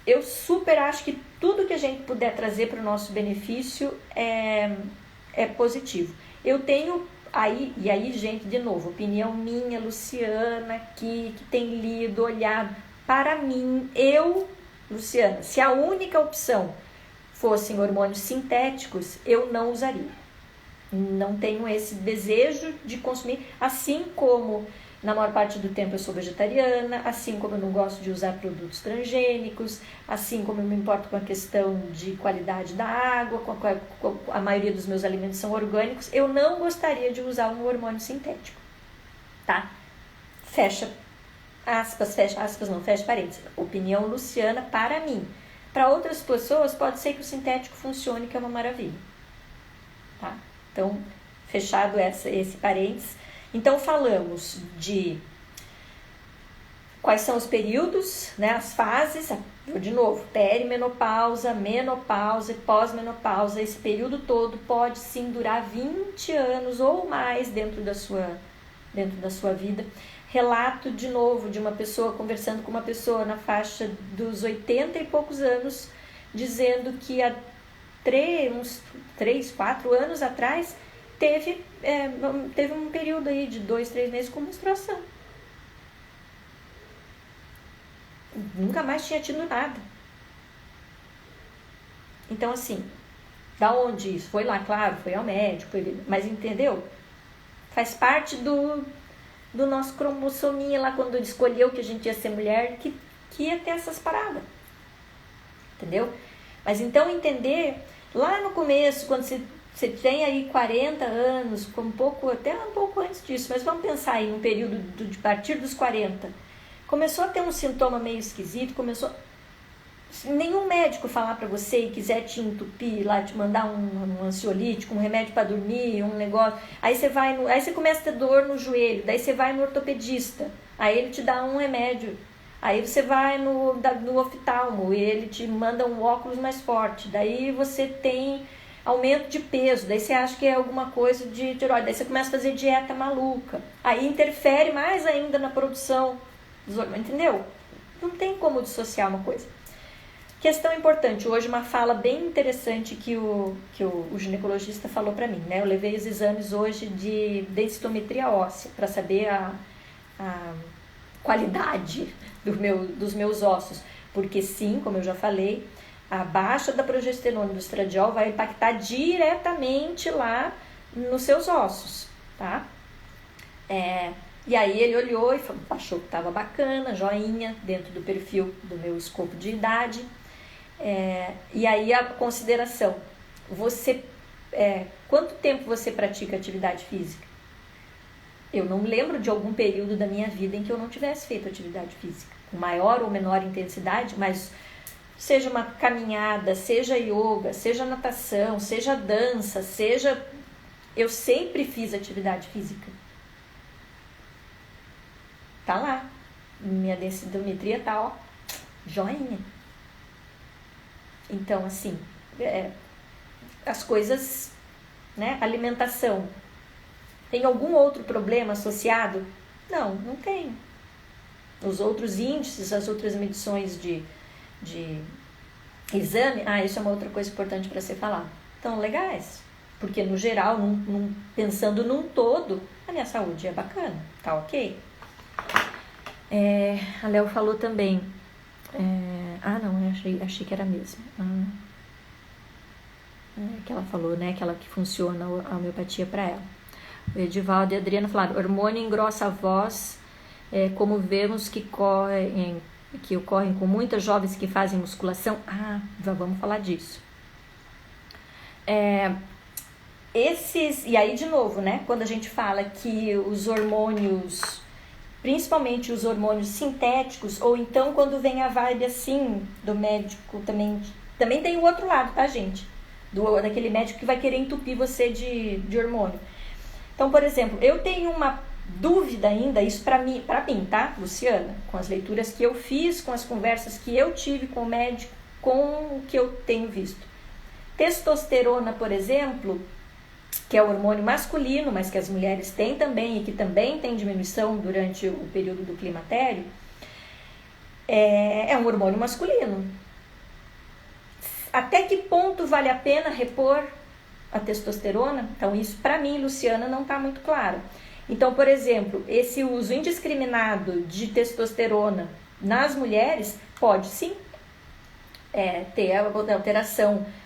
Eu super acho que tudo que a gente puder trazer para o nosso benefício é positivo. Eu tenho e aí, gente, de novo, opinião minha, Luciana, aqui, que tem lido, olhado. Para mim, Luciana, se a única opção fossem hormônios sintéticos, eu não usaria. Não tenho esse desejo de consumir, assim como na maior parte do tempo eu sou vegetariana, assim como eu não gosto de usar produtos transgênicos, assim como eu me importo com a questão de qualidade da água, a maioria dos meus alimentos são orgânicos, eu não gostaria de usar um hormônio sintético, tá? Fecha parênteses. Opinião Luciana para mim. Para outras pessoas pode ser que o sintético funcione, que é uma maravilha, tá? Então, fechado esse parênteses. Então, falamos de quais são os períodos, né, as fases, de novo, perimenopausa, menopausa e pós-menopausa. Esse período todo pode sim durar 20 anos ou mais dentro da sua vida. Relato, de novo, de uma pessoa conversando com uma pessoa na faixa dos 80 e poucos anos, dizendo que há uns 3, 4 anos atrás teve um período aí de 2, 3 meses com menstruação. Nunca mais tinha tido nada. Então, assim, da onde isso? Foi lá, claro, foi ao médico, mas entendeu? Faz parte do nosso cromossominha lá, quando ele escolheu que a gente ia ser mulher, que ia ter essas paradas. Entendeu? Mas então entender, lá no começo, quando você tem aí 40 anos, até um pouco antes disso, mas vamos pensar aí no período de partir dos 40, começou a ter um sintoma meio esquisito, se nenhum médico falar para você e quiser te entupir lá, te mandar um ansiolítico, um remédio para dormir, um negócio, aí você começa a ter dor no joelho, daí você vai no ortopedista, aí ele te dá um remédio, aí você vai no oftalmo e ele te manda um óculos mais forte, daí você tem aumento de peso, daí você acha que é alguma coisa de tireoide, daí você começa a fazer dieta maluca, aí interfere mais ainda na produção dos hormônios, entendeu? Não tem como dissociar uma coisa. Questão importante, hoje uma fala bem interessante que o ginecologista falou para mim, né? Eu levei os exames hoje de densitometria óssea para saber a qualidade dos meus ossos, porque sim, como eu já falei, a baixa da progesterona e do estradiol vai impactar diretamente lá nos seus ossos, tá? E aí ele olhou e achou que estava bacana, joinha, dentro do perfil do meu escopo de idade. E aí a consideração, quanto tempo você pratica atividade física? Eu não lembro de algum período da minha vida em que eu não tivesse feito atividade física, com maior ou menor intensidade, mas seja uma caminhada, seja yoga, seja natação, seja dança, eu sempre fiz atividade física. Tá lá, minha densitometria tá, ó, joinha. Então, assim, as coisas, né, alimentação, tem algum outro problema associado? Não tem. Os outros índices, as outras medições de exame, isso é uma outra coisa importante para ser falado. Então, legais, porque no geral, pensando num todo, a minha saúde é bacana, tá ok? A Léo falou também, achei que era mesmo. Que ela falou, né, aquela que funciona a homeopatia para ela. O Edivaldo e a Adriana falaram, hormônio engrossa a voz, como vemos que ocorrem com muitas jovens que fazem musculação. Já vamos falar disso. E aí de novo, né, quando a gente fala que os hormônios, principalmente os hormônios sintéticos, ou então quando vem a vibe assim do médico, também tem o outro lado, tá, gente? Daquele médico que vai querer entupir você de hormônio. Então, por exemplo, eu tenho uma dúvida ainda, isso pra mim, tá, Luciana? Com as leituras que eu fiz, com as conversas que eu tive com o médico, com o que eu tenho visto. Testosterona, por exemplo, que é o hormônio masculino, mas que as mulheres têm também e que também tem diminuição durante o período do climatério, é um hormônio masculino. Até que ponto vale a pena repor a testosterona? Então isso para mim, Luciana, não está muito claro. Então, por exemplo, esse uso indiscriminado de testosterona nas mulheres pode sim ter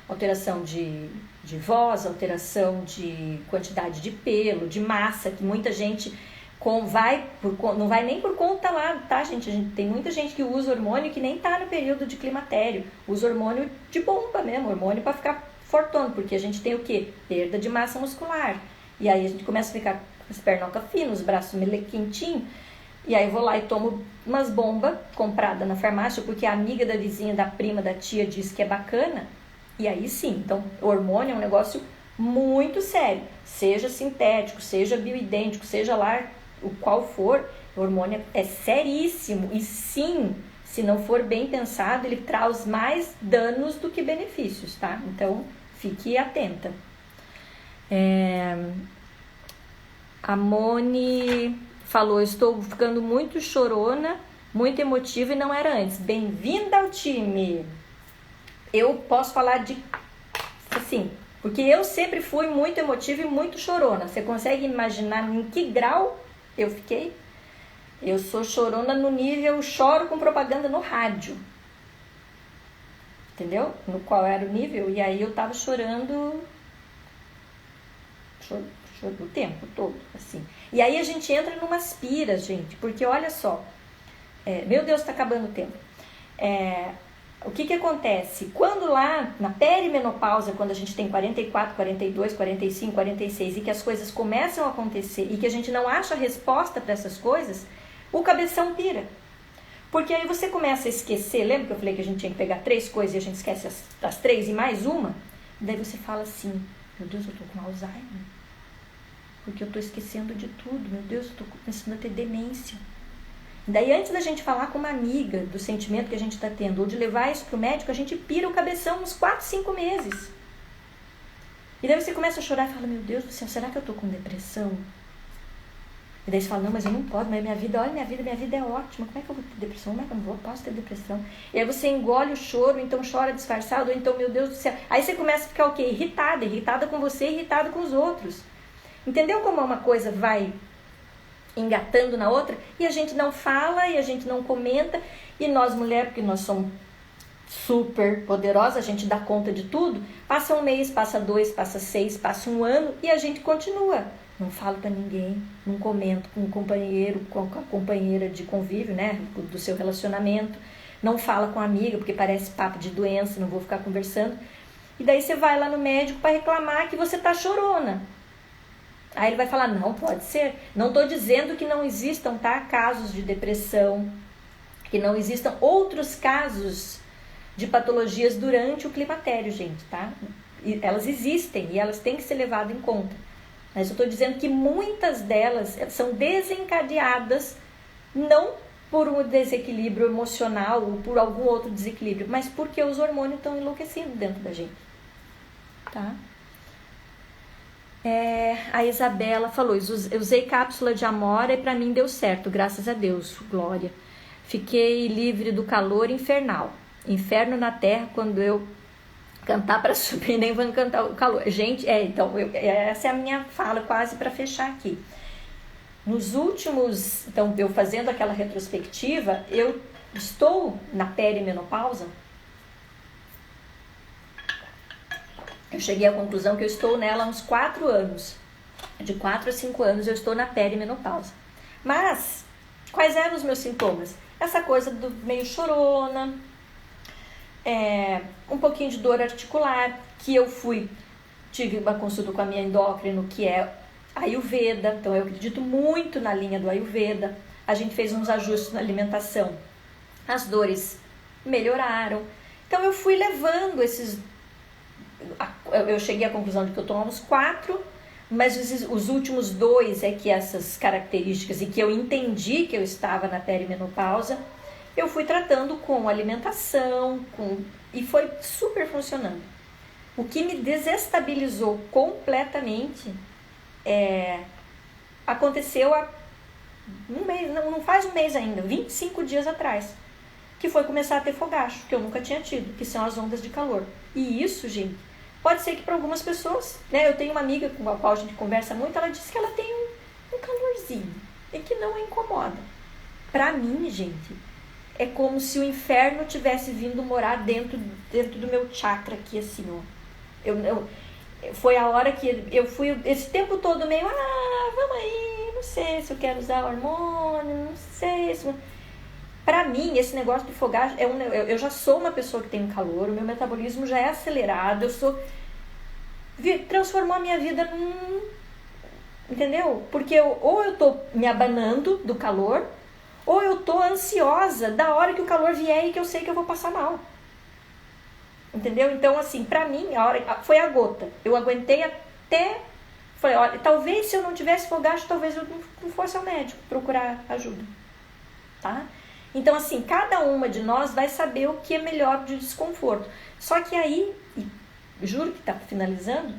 alteração de voz, alteração de quantidade de pelo, de massa, que muita gente não vai nem por conta lá, tá, gente? Tem muita gente que usa hormônio que nem tá no período de climatério, usa hormônio de bomba mesmo, hormônio para ficar fortão, porque a gente tem o quê? Perda de massa muscular. E aí a gente começa a ficar com as pernocas finas, os braços melequentinhos, e aí eu vou lá e tomo umas bombas compradas na farmácia, porque a amiga da vizinha, da prima, da tia diz que é bacana, e aí sim. Então, o hormônio é um negócio muito sério, seja sintético, seja bioidêntico, seja lá o qual for, o hormônio é seríssimo, e sim, se não for bem pensado, ele traz mais danos do que benefícios, tá? Então, fique atenta. A Moni falou, estou ficando muito chorona, muito emotiva e não era antes. Bem-vinda ao time! Eu posso falar assim, porque eu sempre fui muito emotiva e muito chorona. Você consegue imaginar em que grau eu fiquei? Eu sou chorona no nível, choro com propaganda no rádio. Entendeu? No qual era o nível. E aí eu tava chorando o tempo todo, assim. E aí a gente entra numas piras, gente, porque olha só, meu Deus, tá acabando o tempo. O que acontece? Quando lá na perimenopausa, quando a gente tem 44, 42, 45, 46 e que as coisas começam a acontecer e que a gente não acha resposta para essas coisas, o cabeção pira. Porque aí você começa a esquecer, lembra que eu falei que a gente tinha que pegar 3 coisas e a gente esquece as 3 e mais uma? Daí você fala assim, meu Deus, eu tô com Alzheimer. Porque eu tô esquecendo de tudo, meu Deus, eu tô começando a ter demência. Daí, antes da gente falar com uma amiga do sentimento que a gente está tendo, ou de levar isso pro médico, a gente pira o cabeção uns 4, 5 meses. E daí você começa a chorar e fala, meu Deus do céu, será que eu tô com depressão? E daí você fala, não, mas eu não posso, mas minha vida é ótima, como é que eu vou ter depressão? Como é que eu não posso ter depressão? E aí você engole o choro, então chora disfarçado, ou então, meu Deus do céu. Aí você começa a ficar o quê? Irritada com você, irritada com os outros. Entendeu como uma coisa vai engatando na outra? E a gente não fala, e a gente não comenta, e nós mulheres, porque nós somos super poderosas, a gente dá conta de tudo, passa um mês, passa 2, passa 6, passa um ano, e a gente continua. Não falo pra ninguém, não comento com o companheiro, com a companheira de convívio, né, do seu relacionamento, não fala com a amiga, porque parece papo de doença, não vou ficar conversando. E daí você vai lá no médico para reclamar que você tá chorona. Aí ele vai falar, não, pode ser. Não estou dizendo que não existam, tá, casos de depressão, que não existam outros casos de patologias durante o climatério, gente, tá? E elas existem e elas têm que ser levadas em conta. Mas eu estou dizendo que muitas delas são desencadeadas não por um desequilíbrio emocional ou por algum outro desequilíbrio, mas porque os hormônios estão enlouquecendo dentro da gente, tá? A Isabela falou, usei cápsula de amora e pra mim deu certo, graças a Deus, glória. Fiquei livre do calor infernal, inferno na terra, quando eu cantar para subir, nem vou cantar o calor. Gente, então, essa é a minha fala quase para fechar aqui. Nos últimos, então, eu fazendo aquela retrospectiva, eu estou na perimenopausa. Eu cheguei à conclusão que eu estou nela há uns 4 anos. De 4 a 5 anos eu estou na perimenopausa. Mas, quais eram os meus sintomas? Essa coisa do meio chorona, um pouquinho de dor articular, que eu tive uma consulta com a minha endócrino, que é Ayurveda, então eu acredito muito na linha do Ayurveda. A gente fez uns ajustes na alimentação, as dores melhoraram. Então eu fui levando eu cheguei à conclusão de que eu tomo uns 4, mas os últimos 2 é que essas características, e que eu entendi que eu estava na perimenopausa, eu fui tratando com alimentação, e foi super funcionando. O que me desestabilizou completamente aconteceu há um mês, não faz um mês ainda, 25 dias atrás, que foi começar a ter fogacho, que eu nunca tinha tido, que são as ondas de calor. E isso, gente, pode ser que para algumas pessoas, né? Eu tenho uma amiga com a qual a gente conversa muito, ela disse que ela tem um calorzinho e que não a incomoda. Para mim, gente, é como se o inferno tivesse vindo morar dentro do meu chakra aqui, assim, ó. Foi a hora que eu fui esse tempo todo meio, vamos aí, não sei se eu quero usar hormônio, não sei se... Pra mim, esse negócio de fogar, eu já sou uma pessoa que tem calor, o meu metabolismo já é acelerado, transformou a minha vida entendeu? Porque ou eu tô me abanando do calor, ou eu tô ansiosa da hora que o calor vier e que eu sei que eu vou passar mal. Entendeu? Então, assim, pra mim, a hora foi a gota. Eu aguentei até... Falei, olha, talvez se eu não tivesse fogacho, talvez eu não fosse ao médico procurar ajuda. Tá? Então, assim, cada uma de nós vai saber o que é melhor de desconforto. Só que aí, juro que está finalizando,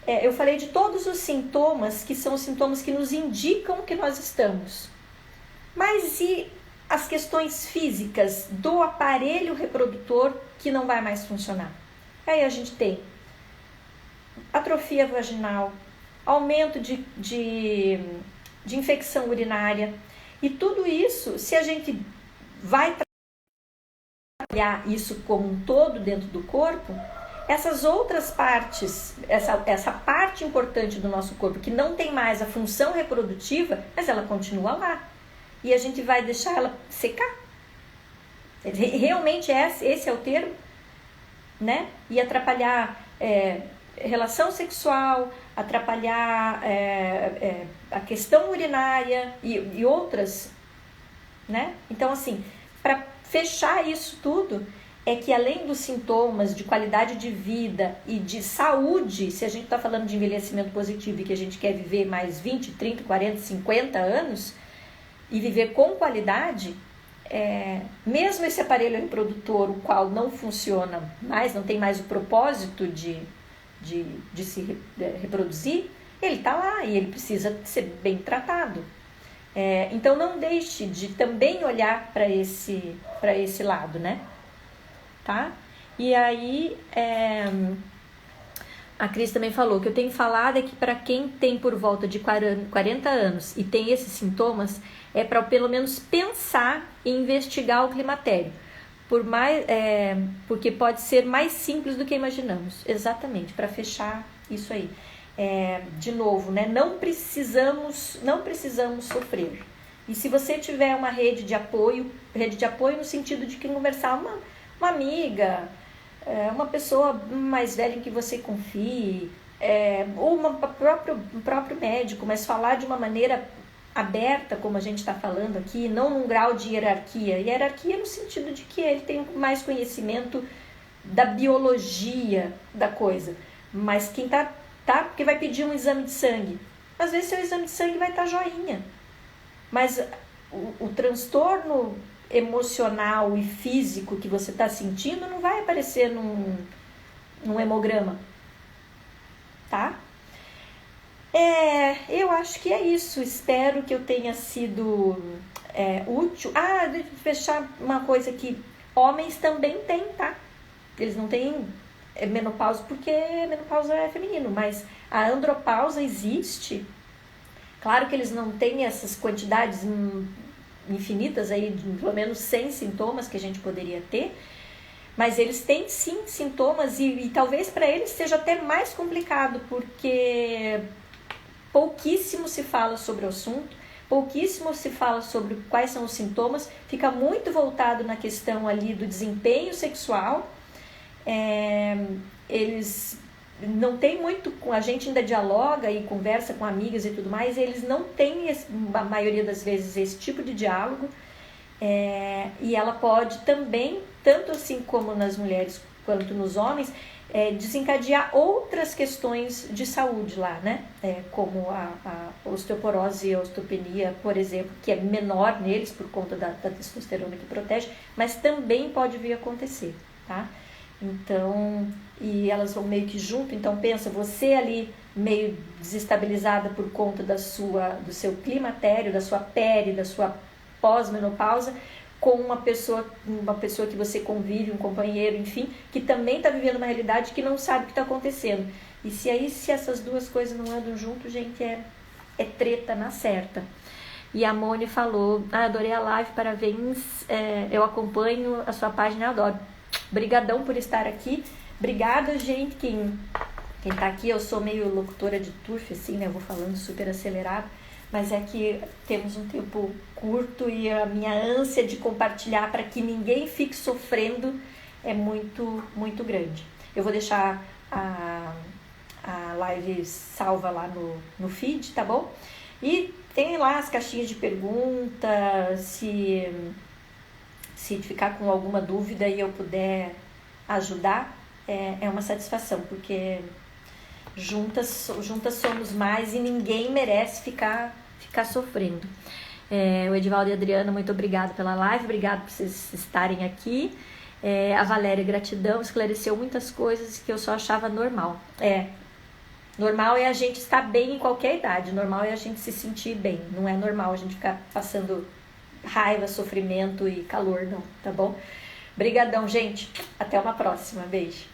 eu falei de todos os sintomas, que são os sintomas que nos indicam que nós estamos. Mas e as questões físicas do aparelho reprodutor que não vai mais funcionar? Aí a gente tem atrofia vaginal, aumento de infecção urinária. E tudo isso, se a gente vai trabalhar isso como um todo dentro do corpo, essas outras partes, essa parte importante do nosso corpo que não tem mais a função reprodutiva, mas ela continua lá. E a gente vai deixar ela secar. Realmente esse é o termo, né? E atrapalhar relação sexual, atrapalhar a questão urinária e outras, né? Então, assim, para fechar isso tudo, é que além dos sintomas de qualidade de vida e de saúde, se a gente está falando de envelhecimento positivo e que a gente quer viver mais 20, 30, 40, 50 anos e viver com qualidade, mesmo esse aparelho reprodutor, o qual não funciona mais, não tem mais o propósito de se reproduzir, ele está lá e ele precisa ser bem tratado. Então não deixe de também olhar para esse lado, né? Tá? E aí a Cris também falou que eu tenho falado que para quem tem por volta de 40 anos e tem esses sintomas, é para pelo menos pensar em investigar o climatério. Porque pode ser mais simples do que imaginamos. Exatamente, para fechar isso aí. De novo, né? Não precisamos sofrer. E se você tiver uma rede de apoio no sentido de que conversar uma amiga, uma pessoa mais velha em que você confie, ou um próprio médico, mas falar de uma maneira aberta, como a gente está falando aqui, não num grau de hierarquia. Hierarquia no sentido de que ele tem mais conhecimento da biologia da coisa. Mas quem tá porque vai pedir um exame de sangue. Às vezes seu exame de sangue vai estar joinha. Mas o transtorno emocional e físico que você está sentindo não vai aparecer num hemograma. Tá? Eu acho que é isso. Espero que eu tenha sido útil. Deixa eu fechar uma coisa aqui. Homens também têm, tá? Eles não têm menopausa porque menopausa é feminino, mas a andropausa existe. Claro que eles não têm essas quantidades infinitas aí, de pelo menos 100 sintomas que a gente poderia ter, mas eles têm sim sintomas e talvez para eles seja até mais complicado, porque pouquíssimo se fala sobre o assunto, pouquíssimo se fala sobre quais são os sintomas, fica muito voltado na questão ali do desempenho sexual. Eles não têm muito, a gente ainda dialoga e conversa com amigas e tudo mais, eles não têm, a maioria das vezes, esse tipo de diálogo, e ela pode também, tanto assim como nas mulheres quanto nos homens, desencadear outras questões de saúde lá, né? Como a osteoporose e a osteopenia, por exemplo, que é menor neles por conta da testosterona que protege, mas também pode vir a acontecer, tá? Então, e elas vão meio que junto, então pensa, você ali meio desestabilizada por conta do seu climatério, da sua pele, da sua pós-menopausa, com uma pessoa que você convive, um companheiro, enfim, que também está vivendo uma realidade que não sabe o que está acontecendo. E se essas duas coisas não andam junto, gente, é treta na certa. E a Mone falou, adorei a live, parabéns, eu acompanho a sua página, adoro. Brigadão por estar aqui. Obrigada, gente, quem tá aqui. Eu sou meio locutora de turf, assim, né? Eu vou falando super acelerado, mas é que temos um tempo curto e a minha ânsia de compartilhar para que ninguém fique sofrendo é muito, muito grande. Eu vou deixar a live salva lá no feed, tá bom? E tem lá as caixinhas de perguntas, se ficar com alguma dúvida e eu puder ajudar, é uma satisfação, porque juntas somos mais e ninguém merece ficar sofrendo. O Edivaldo e a Adriana, muito obrigada pela live, obrigado por vocês estarem aqui. A Valéria, gratidão, esclareceu muitas coisas que eu só achava normal. Normal é a gente estar bem em qualquer idade, normal é a gente se sentir bem, não é normal a gente ficar passando raiva, sofrimento e calor, não, tá bom? Brigadão, gente, até uma próxima, beijo.